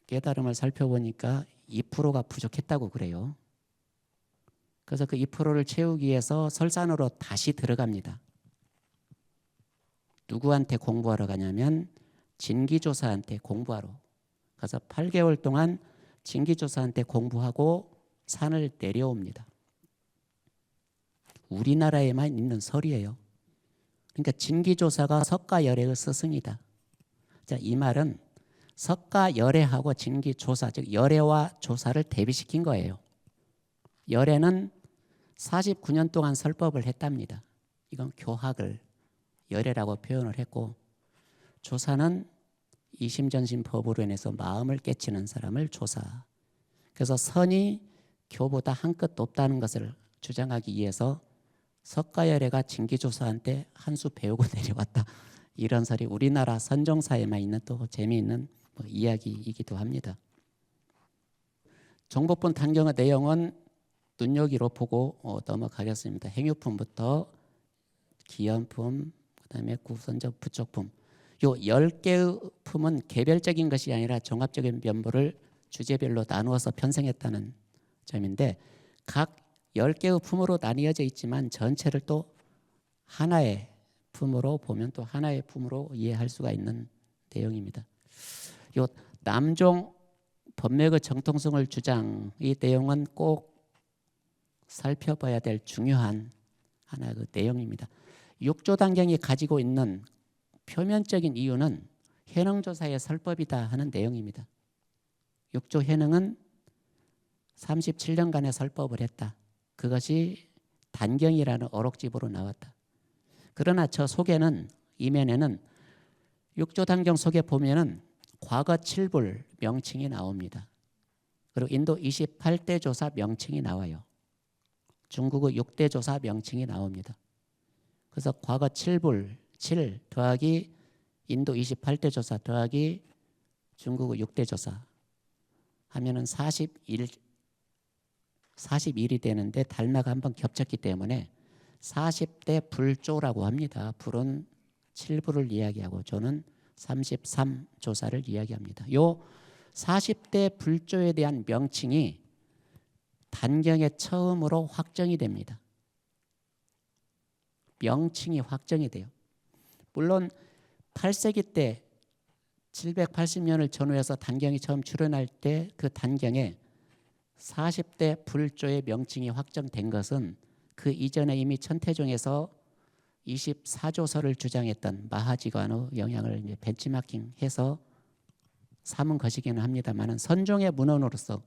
깨달음을 살펴보니까 2%가 부족했다고 그래요. 그래서 그 2%를 채우기 위해서 설산으로 다시 들어갑니다. 누구한테 공부하러 가냐면 진기조사한테 공부하러 가서 8개월 동안 진기조사한테 공부하고 산을 내려옵니다. 우리나라에만 있는 설이에요. 그러니까 진기조사가 석가열애의 스승이다. 자, 이 말은 석가열애하고 진기조사, 즉 열애와 조사를 대비시킨 거예요. 열애는 49년 동안 설법을 했답니다. 이건 교학을 열애라고 표현을 했고, 조사는 이심전심 법으로 인해서 마음을 깨치는 사람을 조사. 그래서 선이 교보다 한 끗 높다는 것을 주장하기 위해서 석가열애가 진기조사한테 한 수 배우고 내려왔다. 이런 설이 우리나라 선종사에만 있는 또 재미있는 이야기이기도 합니다. 정법본 단경의 내용은 눈여기로 보고 넘어가겠습니다. 행유품부터 기연품, 그다음에 구선적 부적품. 요 10개의 품은 개별적인 것이 아니라 종합적인 면모를 주제별로 나누어서 편성했다는 점인데, 각 10개의 품으로 나뉘어져 있지만 전체를 또 하나의 품으로 보면 또 하나의 품으로 이해할 수가 있는 내용입니다. 요 남종 법맥의 정통성을 주장, 이 내용은 꼭 살펴봐야 될 중요한 하나의 그 내용입니다. 육조단경이 가지고 있는 표면적인 이유는 현행조사의 설법이다 하는 내용입니다. 육조 현행은 37년간의 설법을 했다. 그것이 단경이라는 어록집으로 나왔다. 그러나 저 속에는, 이면에는 육조단경 속에 보면은 과거 7불 명칭이 나옵니다. 그리고 인도 28대 조사 명칭이 나와요. 중국의 6대 조사 명칭이 나옵니다. 그래서 과거 7불, 7 더하기 인도 28대 조사 더하기 중국의 6대 조사 하면은 41이 되는데 달마가 한번 겹쳤기 때문에 40대 불조라고 합니다. 불은 7불을 이야기하고 조는 33조사를 이야기합니다. 요 40대 불조에 대한 명칭이 단경에 처음으로 확정이 됩니다. 명칭이 확정이 돼요. 물론 8세기 때 780년을 전후해서 단경이 처음 출현할 때 그 단경에 40대 불조의 명칭이 확정된 것은 그 이전에 이미 천태종에서 24조서를 주장했던 마하지관의 영향을 이제 벤치마킹해서 삼은 것이기는 합니다만 선종의 문헌으로서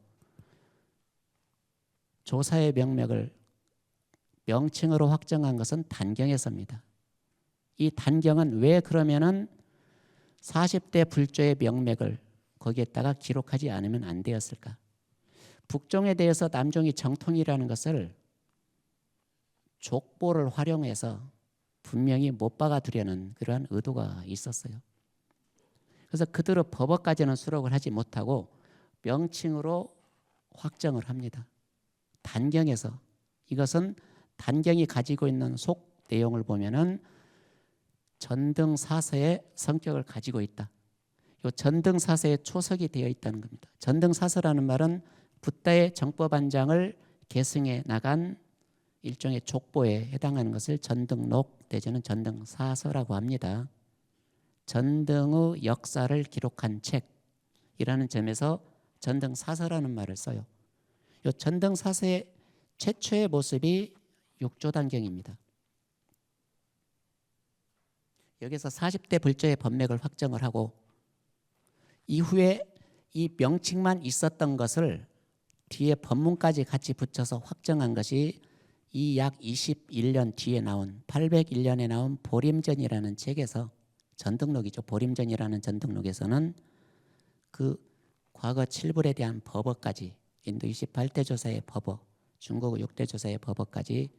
조사의 명맥을 명칭으로 확정한 것은 단경에서입니다. 이 단경은 왜 그러면은 40대 불조의 명맥을 거기에다가 기록하지 않으면 안 되었을까? 북종에 대해서 남종이 정통이라는 것을 족보를 활용해서 분명히 못 박아두려는 그러한 의도가 있었어요. 그래서 그대로 법어까지는 수록을 하지 못하고 명칭으로 확정을 합니다. 단경에서. 이것은 단경이 가지고 있는 속 내용을 보면은 전등사서의 성격을 가지고 있다. 이 전등사서에 초석이 되어 있다는 겁니다. 전등사서라는 말은 붓다의 정법안장을 계승해 나간 일종의 족보에 해당하는 것을 전등록 내지는 전등사서라고 합니다. 전등의 역사를 기록한 책이라는 점에서 전등사서라는 말을 써요. 이 전등사서의 최초의 모습이 육조단경입니다. 여기서 40대 불조의 법맥을 확정을 하고 이후에 이 명칭만 있었던 것을 뒤에 법문까지 같이 붙여서 확정한 것이 이 약 21년 뒤에 나온 801년에 나온 보림전이라는 책에서 전등록이죠. 보림전이라는 전등록에서는 그 과거 7불에 대한 법어까지 인도 28대 조사의 법어, 중국 6대 조사의 법어까지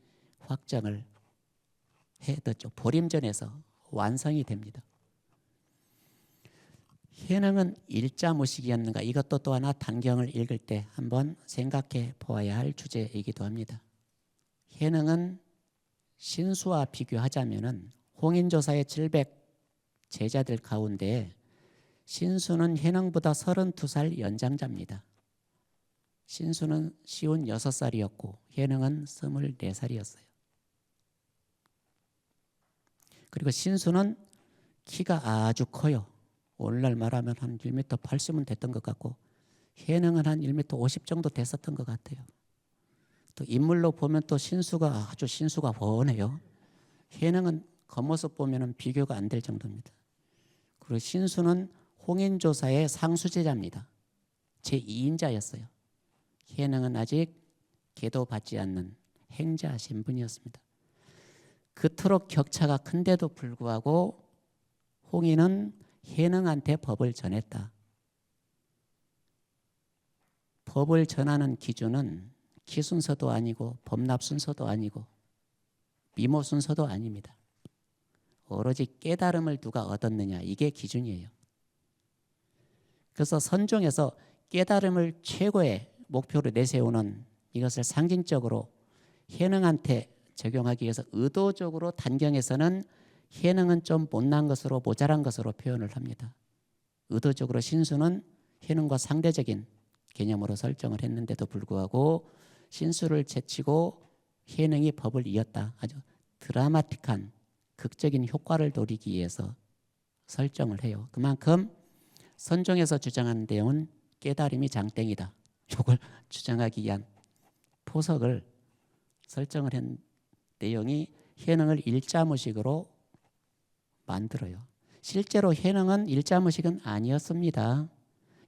확정을 해뒀죠. 보림전에서 완성이 됩니다. 현행은 일자무식이었는가? 이것도 또 하나 단경을 읽을 때 한번 생각해 보아야 할 주제이기도 합니다. 현행은 신수와 비교하자면은 홍인조사의 700 제자들 가운데 신수는 현행보다 32살 연장자입니다. 신수는 시운 6살이었고 현행은 24살이었어요. 그리고 신수는 키가 아주 커요. 오늘날 말하면 한 1m 80은 됐던 것 같고 현행은 한 1m 50 정도 됐었던 것 같아요. 또 인물로 보면 또 신수가 아주 신수가 훤해요. 현행은 겉모습 보면 비교가 안 될 정도입니다. 그리고 신수는 홍인조사의 상수제자입니다. 제2인자였어요. 현행은 아직 계도받지 않는 행자 신분이었습니다. 그토록 격차가 큰데도 불구하고 홍인은 현행한테 법을 전했다. 법을 전하는 기준은 기순서도 아니고 법납순서도 아니고 미모순서도 아닙니다. 오로지 깨달음을 누가 얻었느냐 이게 기준이에요. 그래서 선종에서 깨달음을 최고의 목표로 내세우는 이것을 상징적으로 현행한테 적용하기 위해서 의도적으로 단경에서는 현행은 좀 못난 것으로 모자란 것으로 표현을 합니다. 의도적으로 신수는 현행과 상대적인 개념으로 설정을 했는데도 불구하고 신수를 제치고 현행이 법을 이었다. 아주 드라마틱한 극적인 효과를 노리기 위해서 설정을 해요. 그만큼 선종에서 주장하는 내용은 깨달음이 장땡이다. 이걸 주장하기 위한 포석을 설정을 한 내용이 현행을 일자무식으로 만들어요. 실제로 현행은 일자무식은 아니었습니다.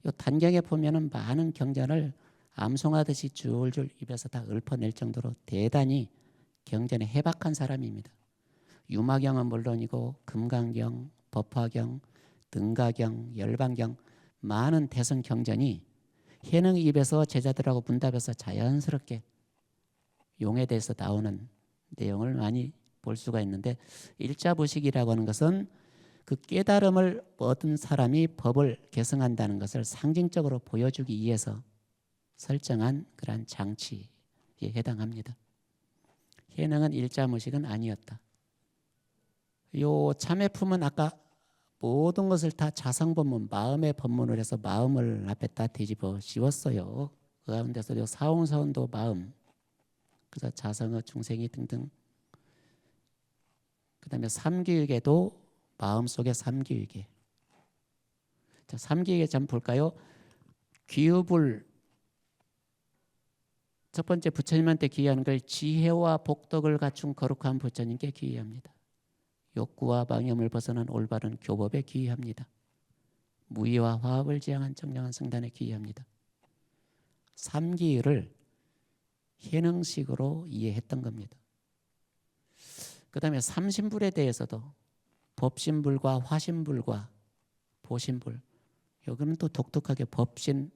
이 단경에 보면은 많은 경전을 암송하듯이 줄줄 입에서 다 읊어낼 정도로 대단히 경전에 해박한 사람입니다. 유마경은 물론이고 금강경, 법화경, 등가경, 열반경 많은 대선 경전이 현행 입에서 제자들하고 문답해서 자연스럽게 용에 대해서 나오는 내용을 많이 볼 수가 있는데 일자무식이라고 하는 것은 그 깨달음을 얻은 사람이 법을 계승한다는 것을 상징적으로 보여주기 위해서 설정한 그러한 장치에 해당합니다. 현행은 일자무식은 아니었다. 요 참회품은 아까 모든 것을 다 자성법문, 마음의 법문을 해서 마음을 앞에다 뒤집어 씌웠어요. 그 가운데서 요 사홍사원도 마음, 그래서 자성어, 중생이 등등. 그 다음에 삼기의계도 마음속의 삼기의계. 자, 삼기의계 좀 볼까요? 귀읍을 첫 번째 부처님한테 기의하는 걸 지혜와 복덕을 갖춘 거룩한 부처님께 기의합니다. 욕구와 방염을 벗어난 올바른 교법에 기의합니다. 무의와 화합을 지향한 청량한 성단에 기의합니다. 삼기의를 해능식으로 이해했던 겁니다. 그 다음에 삼신불에 대해서도 법신불과 화신불과 보신불, 여기는 또 독특하게 법신,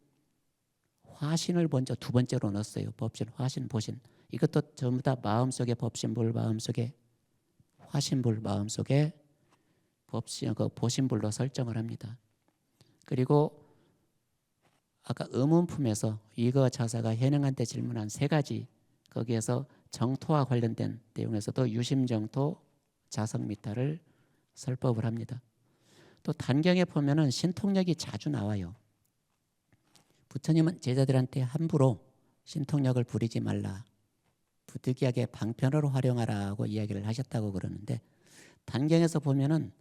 화신을 먼저 두 번째로 넣었어요. 법신, 화신, 보신. 이것도 전부 다 마음속에 법신불, 마음속에 화신불, 마음속에 보신불로 설정을 합니다. 그리고 아까 의문품에서 이거자사가 해능한테 질문한 세 가지, 거기에서 정토와 관련된 내용에서도 유심정토, 자성미타를 설법을 합니다. 또 단경에 보면은 신통력이 자주 나와요. 부처님은 제자들한테 함부로 신통력을 부리지 말라, 부득이하게 방편으로 활용하라고 이야기를 하셨다고 그러는데, 단경에서 보면은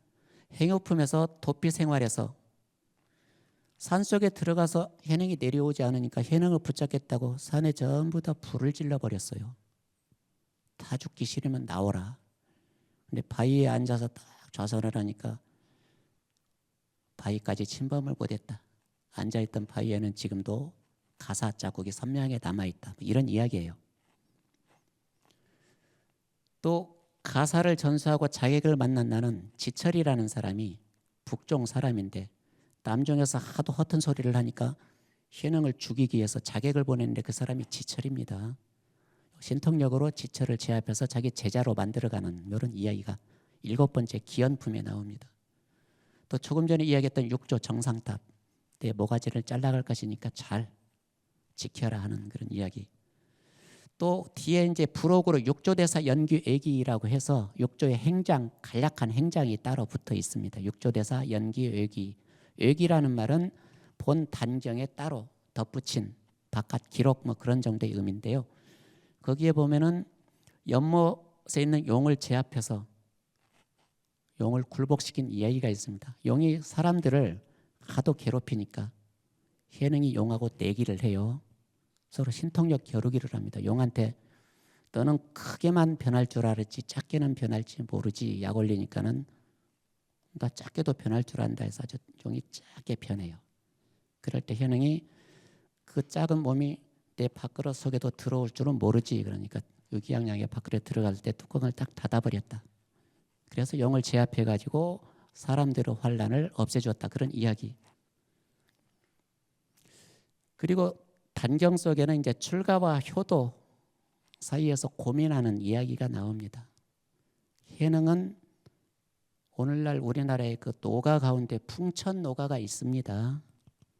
행요품에서 도피 생활에서 산속에 들어가서 해능이 내려오지 않으니까 해능을 붙잡겠다고 산에 전부 다 불을 질러버렸어요. 다 죽기 싫으면 나오라. 근데 바위에 앉아서 딱 좌선을 하니까 바위까지 침범을 못했다. 앉아있던 바위에는 지금도 가사 자국이 선명하게 남아있다. 이런 이야기예요. 또 가사를 전수하고 자객을 만난 나는 지철이라는 사람이 북종 사람인데, 남종에서 하도 허튼 소리를 하니까 해능을 죽이기 위해서 자객을 보냈는데 그 사람이 지철입니다. 신통력으로 지철을 제압해서 자기 제자로 만들어가는 이런 이야기가 7번째 기연품에 나옵니다. 또 조금 전에 이야기했던 6조 정상탑, 내 모가지를 잘라갈 것이니까 잘 지켜라 하는 그런 이야기. 또 뒤에 이제 부록으로 6조대사 연기외기라고 해서 6조의 행장, 간략한 행장이 따로 붙어 있습니다. 6조대사 연기외기. 외기라는 말은 본 단경에 따로 덧붙인 바깥 기록 뭐 그런 정도의 의미인데요. 거기에 보면은 연못에 있는 용을 제압해서 용을 굴복시킨 이야기가 있습니다. 용이 사람들을 하도 괴롭히니까 해능이 용하고 내기를 해요. 서로 신통력 겨루기를 합니다. 용한테 너는 크게만 변할 줄 알았지 작게는 변할지 모르지. 약 올리니까는 나 작게도 변할 줄 안다 해서 아주 용이 작게 변해요. 그럴 때 해능이 그 작은 몸이 내 밥그릇 속에도 들어올 줄은 모르지. 그러니까 의기양양의 밥그릇에 들어갈 때 뚜껑을 딱 닫아버렸다. 그래서 용을 제압해가지고 사람들의 환난을 없애주었다. 그런 이야기. 그리고 단경 속에는 이제 출가와 효도 사이에서 고민하는 이야기가 나옵니다. 해능은 오늘날 우리나라의 그 노가 가운데 풍천노가가 있습니다.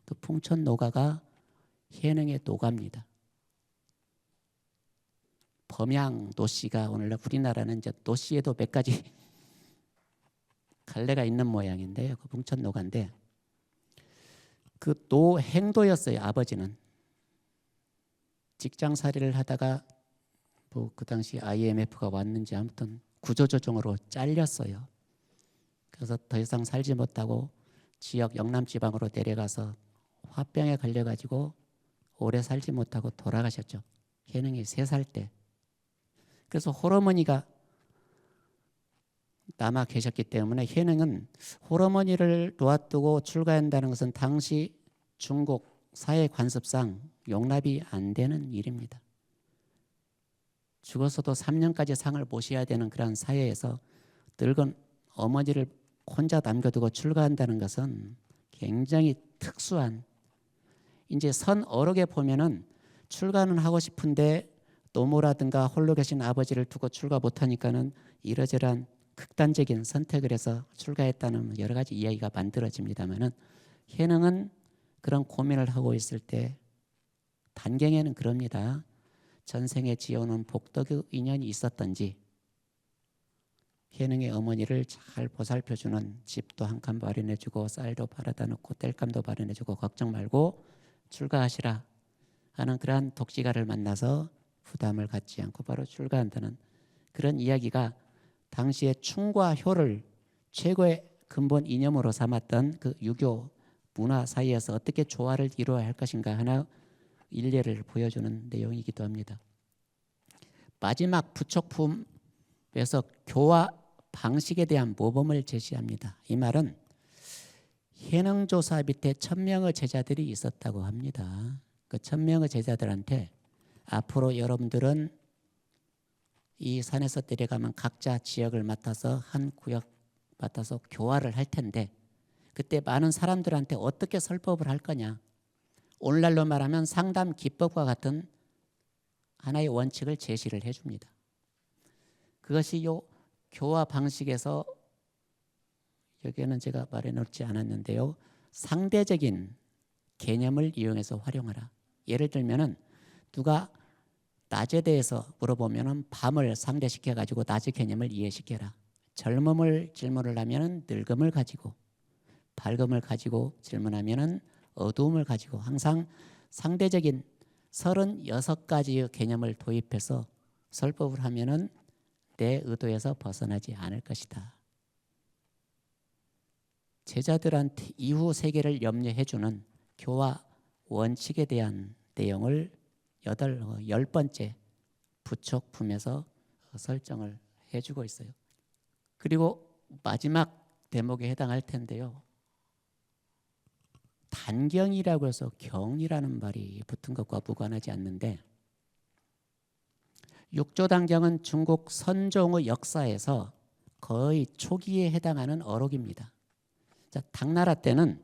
그 풍천노가가 해능의 노가입니다. 범양 노씨가 오늘날 우리나라는 이제 노씨에도 몇 가지 갈래가 있는 모양인데요. 그 풍천노가인데 그 노행도였어요. 아버지는 직장살이를 하다가 뭐 그 당시 IMF가 왔는지 아무튼 구조조정으로 잘렸어요. 그래서 더 이상 살지 못하고 지역 영남 지방으로 내려가서 화병에 걸려가지고 오래 살지 못하고 돌아가셨죠. 해능이 3살 때. 그래서 홀어머니가 남아 계셨기 때문에 해능은 홀어머니를 놓아두고 출가한다는 것은 당시 중국 사회 관습상 용납이 안 되는 일입니다. 죽어서도 3년까지 상을 모셔야 되는 그런 사회에서 늙은 어머니를 혼자 남겨두고 출가한다는 것은 굉장히 특수한, 이제 선 어록에 보면은 출가는 하고 싶은데 노모라든가 홀로 계신 아버지를 두고 출가 못하니까는 이러저러한 극단적인 선택을 해서 출가했다는 여러 가지 이야기가 만들어집니다만은 해능은 그런 고민을 하고 있을 때 단경에는 그럽니다. 전생에 지어놓은 복덕의 인연이 있었던지 해능의 어머니를 잘 보살펴주는 집도 한 칸 마련해주고 쌀도 바라다 놓고 땔감도 마련해주고 걱정 말고 출가하시라 하는 그러한 독지가를 만나서 부담을 갖지 않고 바로 출가한다는 그런 이야기가 당시에 충과 효를 최고의 근본 이념으로 삼았던 그 유교 문화 사이에서 어떻게 조화를 이루어야 할 것인가 하나 일례를 보여주는 내용이기도 합니다. 마지막 부척품에서 교화 방식에 대한 모범을 제시합니다. 이 말은 해능조사 밑에 1000명의 제자들이 있었다고 합니다. 그 1000명의 제자들한테 앞으로 여러분들은 이 산에서 내려가면 각자 지역을 맡아서 한 구역 맡아서 교화를 할 텐데 그때 많은 사람들한테 어떻게 설법을 할 거냐. 오늘날로 말하면 상담 기법과 같은 하나의 원칙을 제시를 해줍니다. 그것이 요 교화 방식에서 여기에는 제가 말해놓지 않았는데요. 상대적인 개념을 이용해서 활용하라. 예를 들면은 누가 낮에 대해서 물어보면은 밤을 상대시켜 가지고 낮의 개념을 이해시켜라. 젊음을 질문을 하면은 늙음을 가지고, 밝음을 가지고 질문하면은 어두움을 가지고, 항상 상대적인 36가지의 개념을 도입해서 설법을 하면은 내 의도에서 벗어나지 않을 것이다. 제자들한테 이후 세계를 염려해주는 교화 원칙에 대한 내용을 10번째 부촉품에서 설정을 해주고 있어요. 그리고 마지막 대목에 해당할 텐데요. 단경이라고 해서 경이라는 말이 붙은 것과 무관하지 않는데, 육조단경은 중국 선종의 역사에서 거의 초기에 해당하는 어록입니다. 자, 당나라 때는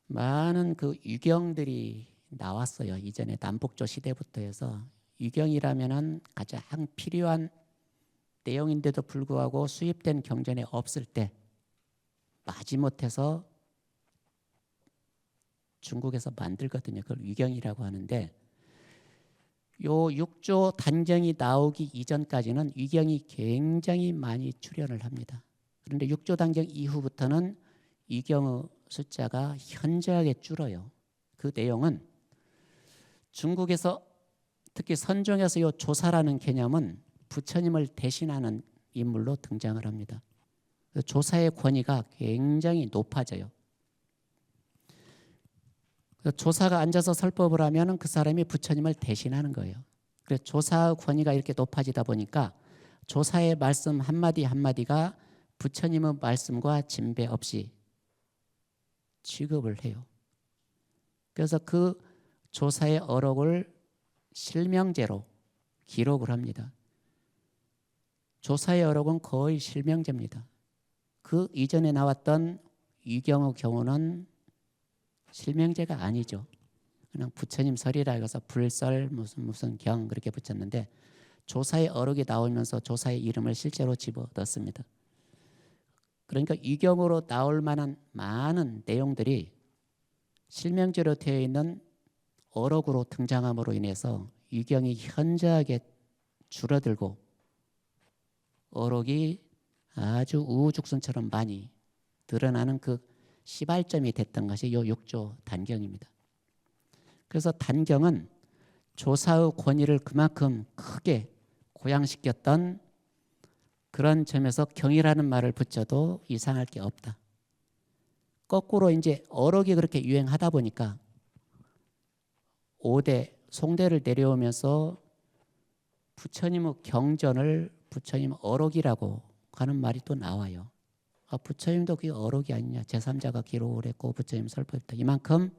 많은 그 유경들이 나왔어요. 이전에 남북조 시대부터 해서 유경이라면은 가장 필요한 내용인데도 불구하고 수입된 경전에 없을 때 마지못해서 중국에서 만들거든요. 그걸 유경이라고 하는데, 요 육조 단경이 나오기 이전까지는 유경이 굉장히 많이 출현을 합니다. 그런데 육조 단경 이후부터는 유경의 숫자가 현저하게 줄어요. 그 내용은 중국에서 특히 선종에서 요 조사라는 개념은 부처님을 대신하는 인물로 등장을 합니다. 조사의 권위가 굉장히 높아져요. 조사가 앉아서 설법을 하면 그 사람이 부처님을 대신하는 거예요. 그래서 조사의 권위가 이렇게 높아지다 보니까 조사의 말씀 한마디 한마디가 부처님의 말씀과 진배 없이 취급을 해요. 그래서 그 조사의 어록을 실명제로 기록을 합니다. 조사의 어록은 거의 실명제입니다. 그 이전에 나왔던 유경의 경우는 실명제가 아니죠. 그냥 부처님 설이라 해서 불설 무슨 경 그렇게 붙였는데, 조사의 어록이 나오면서 조사의 이름을 실제로 집어넣습니다. 그러니까 유경으로 나올 만한 많은 내용들이 실명제로 되어 있는 어록으로 등장함으로 인해서 유경이 현저하게 줄어들고 어록이 아주 우후죽순처럼 많이 드러나는 그 시발점이 됐던 것이 요 육조 단경입니다. 그래서 단경은 조사의 권위를 그만큼 크게 고양시켰던 그런 점에서 경이라는 말을 붙여도 이상할 게 없다. 거꾸로 이제 어록이 그렇게 유행하다 보니까 5대 송대를 내려오면서 부처님의 경전을 부처님 어록이라고 하는 말이 또 나와요. 부처님도 그게 어록이 아니냐. 제3자가 기록을 했고 부처님 설법했다. 이만큼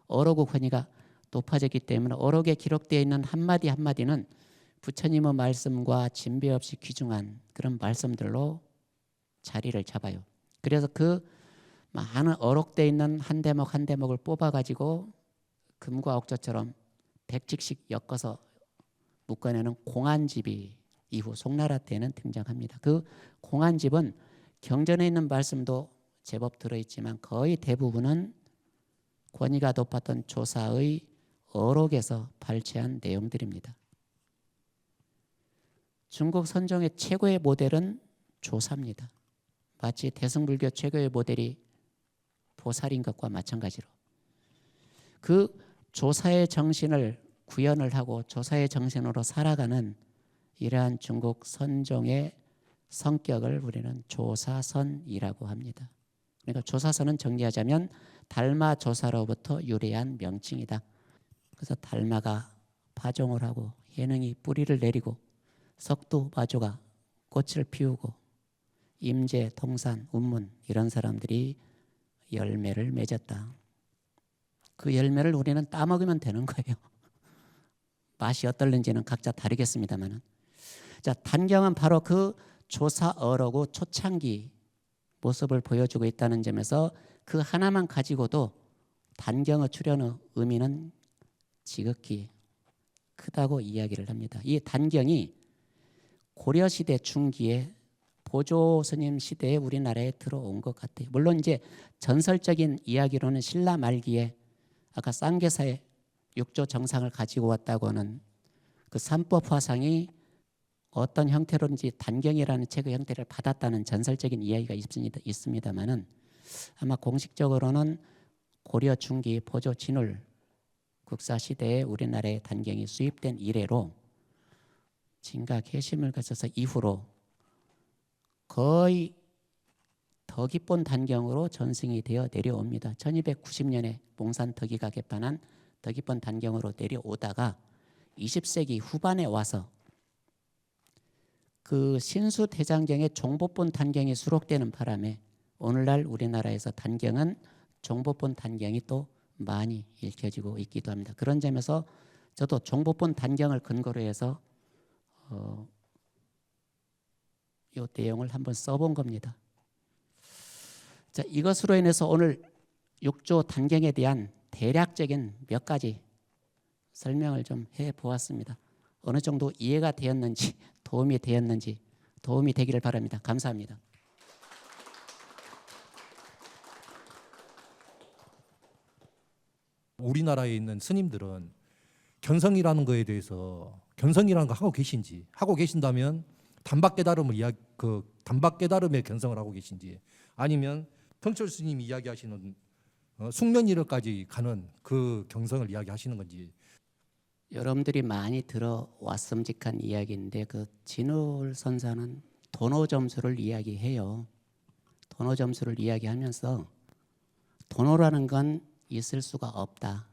어록의 권위가 높아졌기 때문에 어록에 기록되어 있는 한마디 한마디는 부처님의 말씀과 진배 없이 귀중한 그런 말씀들로 자리를 잡아요. 그래서 그 많은 어록되어 있는 한 대목 한 대목을 뽑아가지고 금과 옥조처럼 100직씩 엮어서 묶어내는 공안집이 이후 송나라 때는 등장합니다. 그 공안집은 경전에 있는 말씀도 제법 들어있지만 거의 대부분은 권위가 높았던 조사의 어록에서 발췌한 내용들입니다. 중국 선종의 최고의 모델은 조사입니다. 마치 대승불교 최고의 모델이 보살인 것과 마찬가지로 그 조사의 정신을 구현을 하고 조사의 정신으로 살아가는 이러한 중국 선종의 성격을 우리는 조사선이라고 합니다. 그러니까 조사선은 정리하자면 달마 조사로부터 유래한 명칭이다. 그래서 달마가 파종을 하고 예능이 뿌리를 내리고 석두 마조가 꽃을 피우고 임재, 동산, 운문 이런 사람들이 열매를 맺었다. 그 열매를 우리는 따먹으면 되는 거예요. 맛이 어떨는지는 각자 다르겠습니다만은, 자, 단경은 바로 그 조사어로고 초창기 모습을 보여주고 있다는 점에서 그 하나만 가지고도 단경의 출현의 의미는 지극히 크다고 이야기를 합니다. 이 단경이 고려시대 중기에 보조 스님 시대에 우리나라에 들어온 것 같아요. 물론 이제 전설적인 이야기로는 신라 말기에 아까 쌍계사의 육조 정상을 가지고 왔다고 하는 그 삼법 화상이 어떤 형태로든지 단경이라는 책의 형태를 받았다는 전설적인 이야기가 있습니다만은, 아마 공식적으로는 고려 중기 보조 진울 국사 시대에 우리나라에 단경이 수입된 이래로 진가 개심을 거쳐서 이후로 거의 더 깊은 단경으로 전승이 되어 내려옵니다. 1290년에 몽산터기가 개판한 더 깊은 단경으로 내려오다가 20세기 후반에 와서 그 신수대장경의 종보본 단경이 수록되는 바람에 오늘날 우리나라에서 단경은 종보본 단경이 또 많이 읽혀지고 있기도 합니다. 그런 점에서 저도 종보본 단경을 근거로 해서 이 내용을 한번 써본 겁니다. 자, 이것으로 인해서 오늘 6조 단경에 대한 대략적인 몇 가지 설명을 좀 해보았습니다. 어느 정도 이해가 되었는지 도움이 되기를 바랍니다. 감사합니다. 우리나라에 있는 스님들은 견성이라는 거에 대해서 견성이라는 거 하고 계신다면 단박 깨달음의 견성을 하고 계신지, 아니면 평철 스님이 이야기하시는 숙면이력까지 가는 그 견성을 이야기하시는 건지. 여러분들이 많이 들어왔음직한 이야기인데, 그 진울 선사는 도노 점수를 이야기해요. 도노 점수를 이야기하면서 도노라는 건 있을 수가 없다.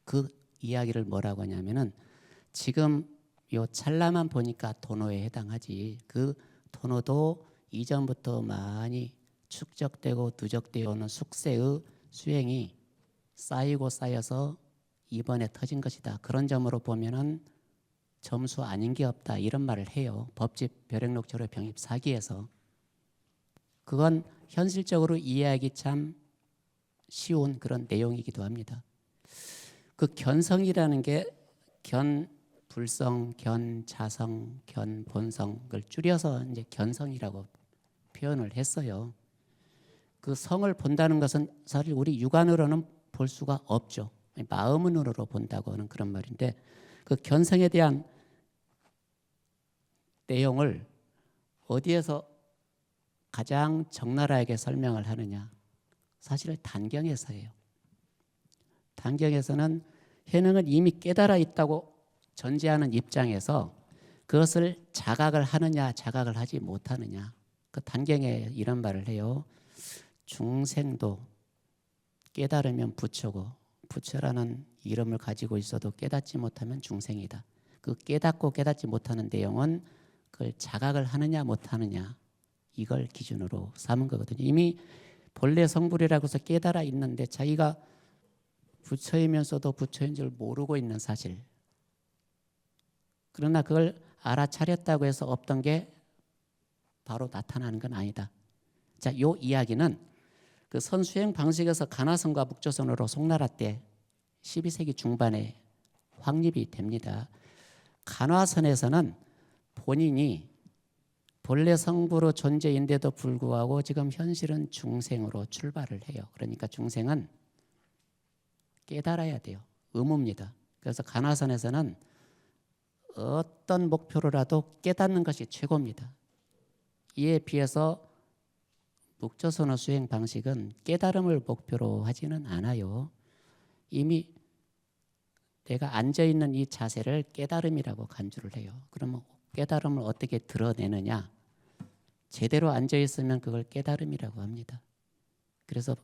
그 이야기를 뭐라고 하냐면은, 지금 요 찰나만 보니까 도노에 해당하지, 그 도노도 이전부터 많이 축적되고 누적되어 오는 숙세의 수행이 쌓이고 쌓여서 이번에 터진 것이다. 그런 점으로 보면은 점수 아닌 게 없다, 이런 말을 해요. 법집 벼랭록 조례 병입 사기에서. 그건 현실적으로 이해하기 참 쉬운 그런 내용이기도 합니다. 그 견성이라는 게 견불성, 견자성, 견본성을 줄여서 이제 견성이라고 표현을 했어요. 그 성을 본다는 것은 사실 우리 육안으로는 볼 수가 없죠. 마음으로 본다고 하는 그런 말인데, 그 견성에 대한 내용을 어디에서 가장 적나라하게 설명을 하느냐? 사실 단경에서 해요. 단경에서는 현행은 이미 깨달아 있다고 전제하는 입장에서 그것을 자각을 하느냐 자각을 하지 못하느냐, 그 단경에 이런 말을 해요. 중생도 깨달으면 부처고, 부처라는 이름을 가지고 있어도 깨닫지 못하면 중생이다. 그 깨닫고 깨닫지 못하는 내용은 그걸 자각을 하느냐 못하느냐, 이걸 기준으로 삼은 거거든요. 이미 본래 성불이라고 해서 깨달아 있는데 자기가 부처이면서도 부처인 줄 모르고 있는 사실. 그러나 그걸 알아차렸다고 해서 없던 게 바로 나타나는 건 아니다. 자, 이 이야기는 그 선수행 방식에서 간화선과 묵조선으로 송나라 때 12세기 중반에 확립이 됩니다. 간화선에서는 본인이 본래 성부로 존재인데도 불구하고 지금 현실은 중생으로 출발을 해요. 그러니까 중생은 깨달아야 돼요. 의무입니다. 그래서 간화선에서는 어떤 목표로라도 깨닫는 것이 최고입니다. 이에 비해서 묵조선의 수행 방식은 깨달음을 목표로 하지는 않아요. 이미 내가 앉아있는 이 자세를 깨달음이라고 간주를 해요. 그러면 깨달음을 어떻게 드러내느냐? 제대로 앉아있으면 그걸 깨달음이라고 합니다. 그래서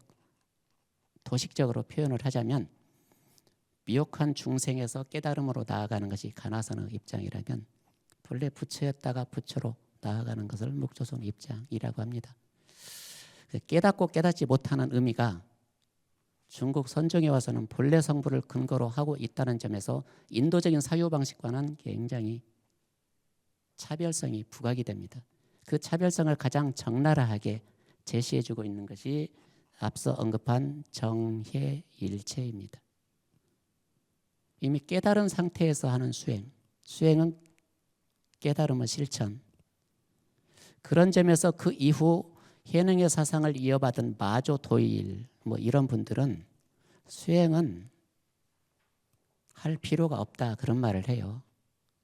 도식적으로 표현을 하자면 미혹한 중생에서 깨달음으로 나아가는 것이 간화선의 입장이라면, 본래 부처였다가 부처로 나아가는 것을 묵조선의 입장이라고 합니다. 깨닫고 깨닫지 못하는 의미가 중국 선종에 와서는 본래 성부를 근거로 하고 있다는 점에서 인도적인 사유 방식과는 굉장히 차별성이 부각이 됩니다. 그 차별성을 가장 적나라하게 제시해주고 있는 것이 앞서 언급한 정해일체입니다. 이미 깨달은 상태에서 하는 수행은 깨달음의 실천. 그런 점에서 그 이후 해능의 사상을 이어받은 마조 도일 뭐 이런 분들은 수행은 할 필요가 없다 그런 말을 해요.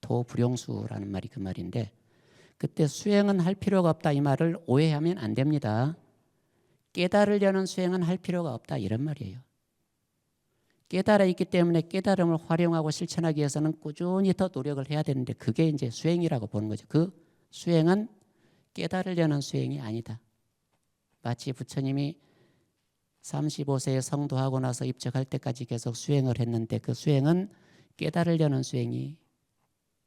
도불용수라는 말이 그 말인데, 그때 수행은 할 필요가 없다 이 말을 오해하면 안 됩니다. 깨달으려는 수행은 할 필요가 없다 이런 말이에요. 깨달아 있기 때문에 깨달음을 활용하고 실천하기 위해서는 꾸준히 더 노력을 해야 되는데, 그게 이제 수행이라고 보는 거죠. 그 수행은 깨달으려는 수행이 아니다. 마치 부처님이 35세에 성도하고 나서 입적할 때까지 계속 수행을 했는데, 그 수행은 깨달으려는 수행이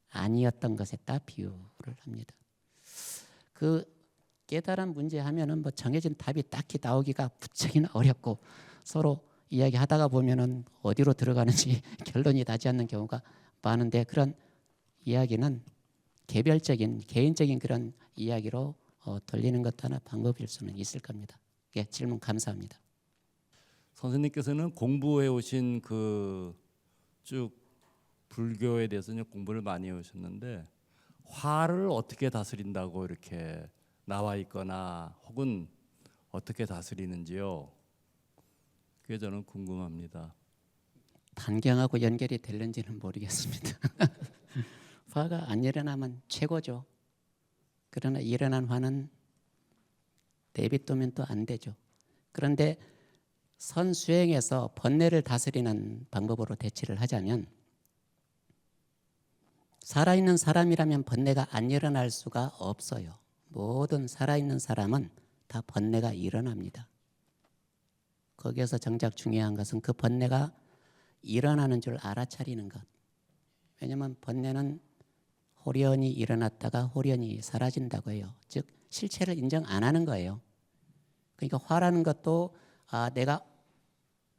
아니었던 것에다 비유를 합니다. 그 깨달은 문제 하면은 뭐 정해진 답이 딱히 나오기가 부쩍이나 어렵고, 서로 이야기하다가 보면은 어디로 들어가는지 결론이 나지 않는 경우가 많은데, 그런 이야기는 개별적인 개인적인 그런 이야기로 돌리는 것도 하나 방법일 수는 있을 겁니다. 예, 질문 감사합니다. 선생님께서는 공부해 오신 그 쭉 불교에 대해서 공부를 많이 해오셨는데, 화를 어떻게 다스린다고 이렇게 나와 있거나 혹은 어떻게 다스리는지요? 그게 저는 궁금합니다. 단경하고 연결이 될는지는 모르겠습니다. 화가 안 일어나면 최고죠. 그러나 일어난 화는 내비두면 또 안 되죠. 그런데 선수행에서 번뇌를 다스리는 방법으로 대치를 하자면, 살아있는 사람이라면 번뇌가 안 일어날 수가 없어요. 모든 살아있는 사람은 다 번뇌가 일어납니다. 거기에서 정작 중요한 것은 그 번뇌가 일어나는 줄 알아차리는 것. 왜냐하면 번뇌는 호련히 일어났다가 호련히 사라진다고 해요. 즉 실체를 인정 안 하는 거예요. 그러니까 화라는 것도 내가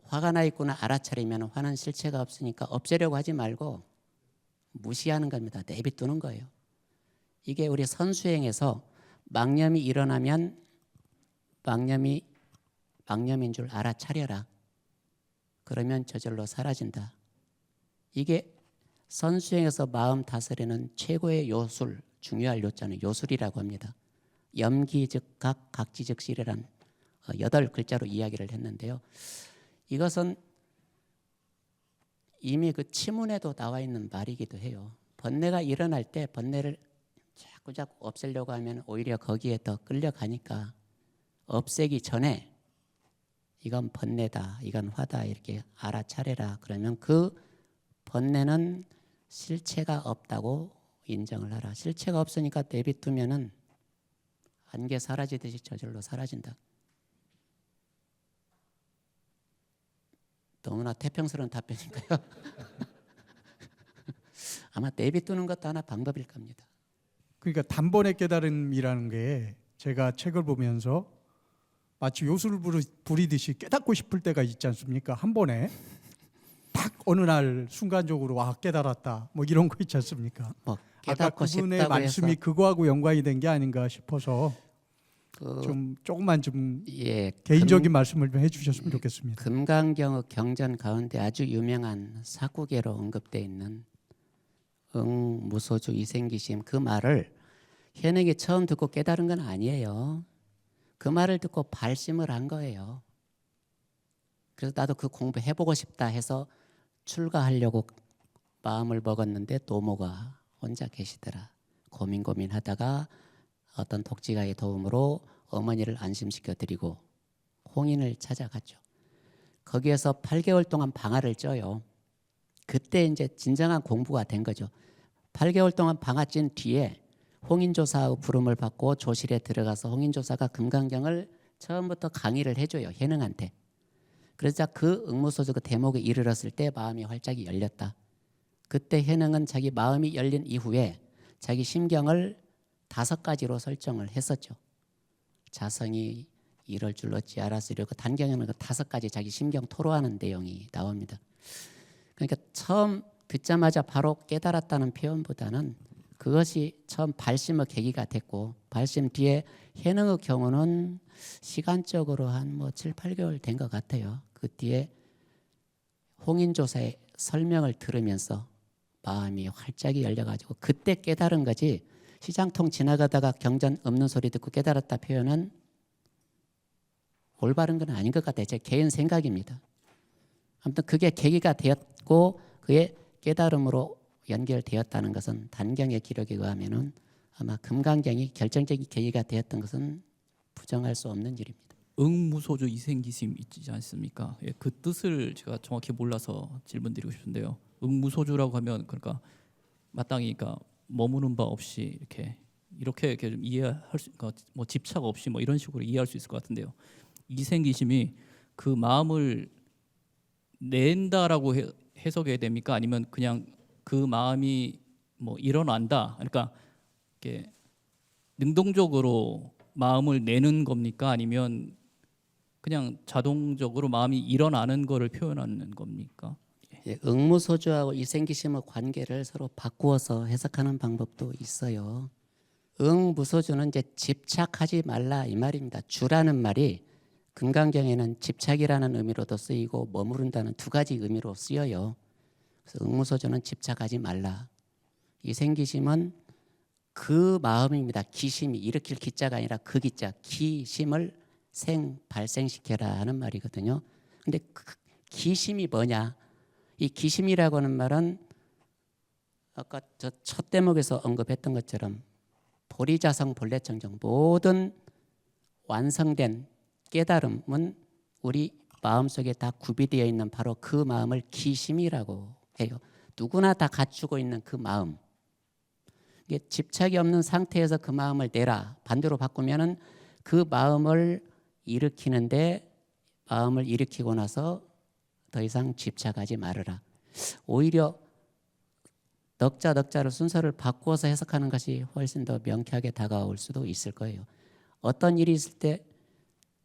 화가 나 있구나 알아차리면 화는 실체가 없으니까 없애려고 하지 말고 무시하는 겁니다. 내비두는 거예요. 이게 우리 선수행에서 망념이 일어나면 망념인 줄 알아차려라. 그러면 저절로 사라진다. 이게 선수행에서 마음 다스리는 최고의 요술, 중요할 요자는 요술이라고 합니다. 염기즉각, 각지즉실이란 8글자로 이야기를 했는데요. 이것은 이미 그 치문에도 나와 있는 말이기도 해요. 번뇌가 일어날 때 번뇌를 자꾸 없애려고 하면 오히려 거기에 더 끌려가니까 없애기 전에 이건 번뇌다, 이건 화다 이렇게 알아차려라. 그러면 그 번뇌는 실체가 없다고 인정을 하라. 실체가 없으니까 내비두면은 안개 사라지듯이 저절로 사라진다. 너무나 태평스러운 답변인가요? 아마 내비두는 것도 하나 방법일 겁니다. 그러니까 단번에 깨달음이라는 게 제가 책을 보면서 마치 요술을 부리듯이 깨닫고 싶을 때가 있지 않습니까? 한 번에 딱 어느 날 순간적으로 깨달았다 뭐 이런 거 있지 않습니까? 뭐 아까 깨닫고 그분의 싶다고 말씀이 해서 그거하고 연관이 된 게 아닌가 싶어서 조금만 예, 개인적인 말씀을 좀 해주셨으면 좋겠습니다. 금강경의 경전 가운데 아주 유명한 사구계로 언급되어 있는 응무소주 이생기심, 그 말을 현행이 처음 듣고 깨달은 건 아니에요. 그 말을 듣고 발심을 한 거예요. 그래서 나도 그 공부해보고 싶다 해서 출가하려고 마음을 먹었는데 도모가 혼자 계시더라. 고민하다가 어떤 독지가의 도움으로 어머니를 안심시켜 드리고 홍인을 찾아갔죠. 거기에서 8개월 동안 방화를 쪄요. 그때 이제 진정한 공부가 된 거죠. 8개월 동안 방화 찐 뒤에 홍인조사의 부름을 받고 조실에 들어가서 홍인조사가 금강경을 처음부터 강의를 해줘요. 해능한테. 그러자 그 응무소주 그 대목에 이르렀을 때 마음이 활짝이 열렸다. 그때 해능은 자기 마음이 열린 이후에 자기 심경을 5가지로 설정을 했었죠. 자성이 이럴 줄 어찌 알았으려고 단경에는 그 5가지 자기 심경 토로하는 내용이 나옵니다. 그러니까 처음 듣자마자 바로 깨달았다는 표현보다는 그것이 처음 발심의 계기가 됐고 발심 뒤에 해능의 경우는 시간적으로 한 뭐 7, 8개월 된 것 같아요. 그 뒤에 홍인조사의 설명을 들으면서 마음이 활짝이 열려가지고 그때 깨달은 거지 시장통 지나가다가 경전 없는 소리 듣고 깨달았다 표현은 올바른 건 아닌 것 같아요. 제 개인 생각입니다. 아무튼 그게 계기가 되었고 그의 깨달음으로 연결되었다는 것은 단경의 기록에 의하면은 아마 금강경이 결정적인 계기가 되었던 것은 부정할 수 없는 일입니다. 응무소주 이생기심 있지 않습니까? 예, 그 뜻을 제가 정확히 몰라서 질문드리고 싶은데요. 응무소주라고 하면 그러니까 마땅히 그러니까 머무는 바 없이 이렇게 좀 이해할 수, 그러니까 뭐 집착 없이 뭐 이런 식으로 이해할 수 있을 것 같은데요. 이생기심이 그 마음을 낸다라고 해석해야 됩니까? 아니면 그냥 그 마음이 뭐 일어난다. 그러니까 이렇게 능동적으로 마음을 내는 겁니까? 아니면 그냥 자동적으로 마음이 일어나는 거를 표현하는 겁니까? 예, 응무소주하고 이생기심의 관계를 서로 바꾸어서 해석하는 방법도 있어요. 응무소주는 이제 집착하지 말라 이 말입니다. 주라는 말이 금강경에는 집착이라는 의미로도 쓰이고 머무른다는 2가지 의미로 쓰여요. 그래서 응무소주는 집착하지 말라. 이생기심은 그 마음입니다. 기심이 일으킬 기자가 아니라 그 기자 기심을 발생시켜라 하는 말이거든요. 근데 그 기심이 뭐냐? 이 기심이라고 하는 말은 아까 저 첫 대목에서 언급했던 것처럼 보리자성 본래청정 모든 완성된 깨달음은 우리 마음속에 다 구비되어 있는 바로 그 마음을 기심이라고 해요. 누구나 다 갖추고 있는 그 마음. 이게 집착이 없는 상태에서 그 마음을 내라. 반대로 바꾸면은 그 마음을 일으키는데 마음을 일으키고 나서 더 이상 집착하지 말아라. 오히려 넉자를 순서를 바꾸어서 해석하는 것이 훨씬 더 명쾌하게 다가올 수도 있을 거예요. 어떤 일이 있을 때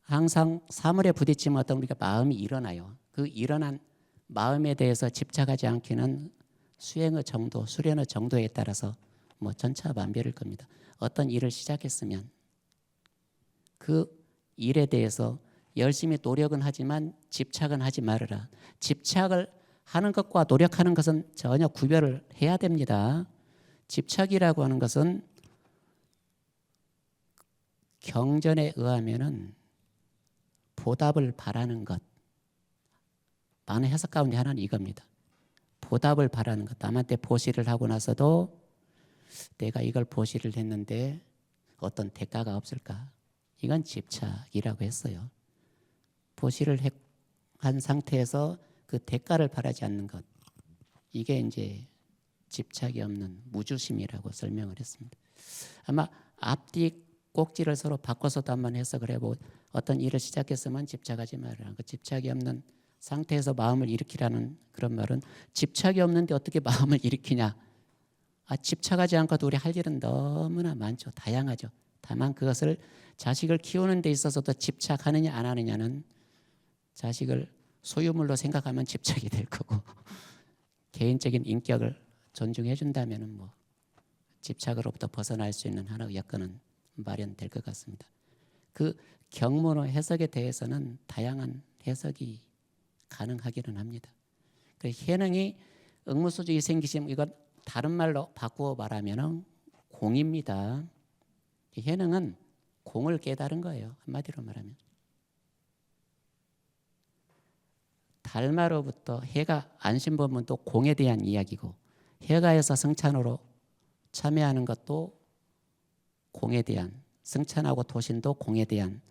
항상 사물에 부딪히면 어떤 우리가 마음이 일어나요. 그 일어난 마음에 대해서 집착하지 않기는 수행의 정도, 수련의 정도에 따라서 뭐 천차만별일 겁니다. 어떤 일을 시작했으면 그 일에 대해서 열심히 노력은 하지만 집착은 하지 말아라. 집착을 하는 것과 노력하는 것은 전혀 구별을 해야 됩니다. 집착이라고 하는 것은 경전에 의하면은 보답을 바라는 것. 많은 해석 가운데 하나는 이겁니다. 보답을 바라는 것. 남한테 보시를 하고 나서도 내가 이걸 보시를 했는데 어떤 대가가 없을까? 이건 집착이라고 했어요. 보시를 한 상태에서 그 대가를 바라지 않는 것. 이게 이제 집착이 없는 무주심이라고 설명을 했습니다. 아마 앞뒤 꼭지를 서로 바꿔서도 한번 해석을 해보고 어떤 일을 시작했으면 집착하지 말아라. 그 집착이 없는 상태에서 마음을 일으키라는 그런 말은 집착이 없는데 어떻게 마음을 일으키냐. 집착하지 않고도 우리 할 일은 너무나 많죠. 다양하죠. 다만 그것을 자식을 키우는 데 있어서도 집착하느냐 안 하느냐는 자식을 소유물로 생각하면 집착이 될 거고 개인적인 인격을 존중해 준다면은 뭐 집착으로부터 벗어날 수 있는 하나의 여건은 마련될 것 같습니다. 그 경문의 해석에 대해서는 다양한 해석이 가능하기는 합니다. 그 해능이 응무소주 이생기심 이건 다른 말로 바꾸어 말하면 공입니다. 해능은 공을 깨달은 거예요. 한마디로 말하면. 달마로부터 해가 안심법문도 공에 대한 이야기고 해가에서 승찬으로 참여하는 것도 공에 대한 승찬하고 도신도 공에 대한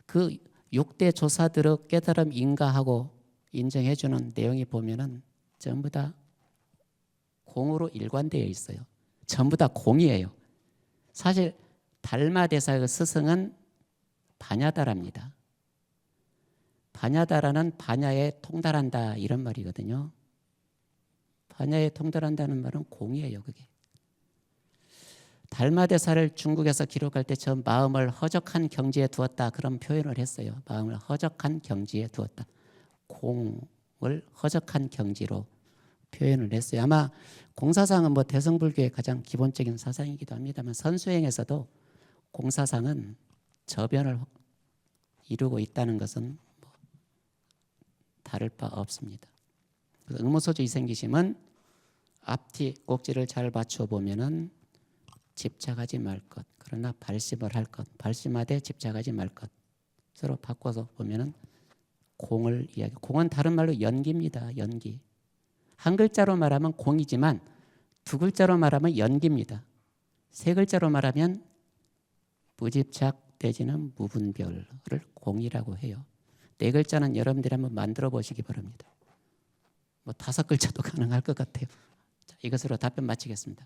그 6대 조사들의 깨달음 인가하고 인정해주는 내용이 보면은 전부 다 공으로 일관되어 있어요. 전부 다 공이에요. 사실 달마대사의 스승은 반야다랍니다. 반야다라는 반야에 통달한다 이런 말이거든요. 반야에 통달한다는 말은 공이에요. 그게 달마대사를 중국에서 기록할 때 저 마음을 허적한 경지에 두었다 그런 표현을 했어요. 마음을 허적한 경지에 두었다. 공을 허적한 경지로 표현을 했어요. 아마 공사상은 뭐 대성불교의 가장 기본적인 사상이기도 합니다만 선수행에서도 공사상은 저변을 이루고 있다는 것은 뭐 다를 바 없습니다. 그래서 응모소주 이생기심은 앞뒤 꼭지를 잘 맞춰 보면은 집착하지 말 것, 그러나 발심을 할 것, 발심하되 집착하지 말 것. 서로 바꿔서 보면은 공을 이야기. 공은 다른 말로 연기입니다. 연기. 한 글자로 말하면 공이지만 두 글자로 말하면 연기입니다. 세 글자로 말하면 무집착 내지는 무분별을 공이라고 해요. 네 글자는 여러분들이 한번 만들어 보시기 바랍니다. 뭐 5글자도 가능할 것 같아요. 자, 이것으로 답변 마치겠습니다.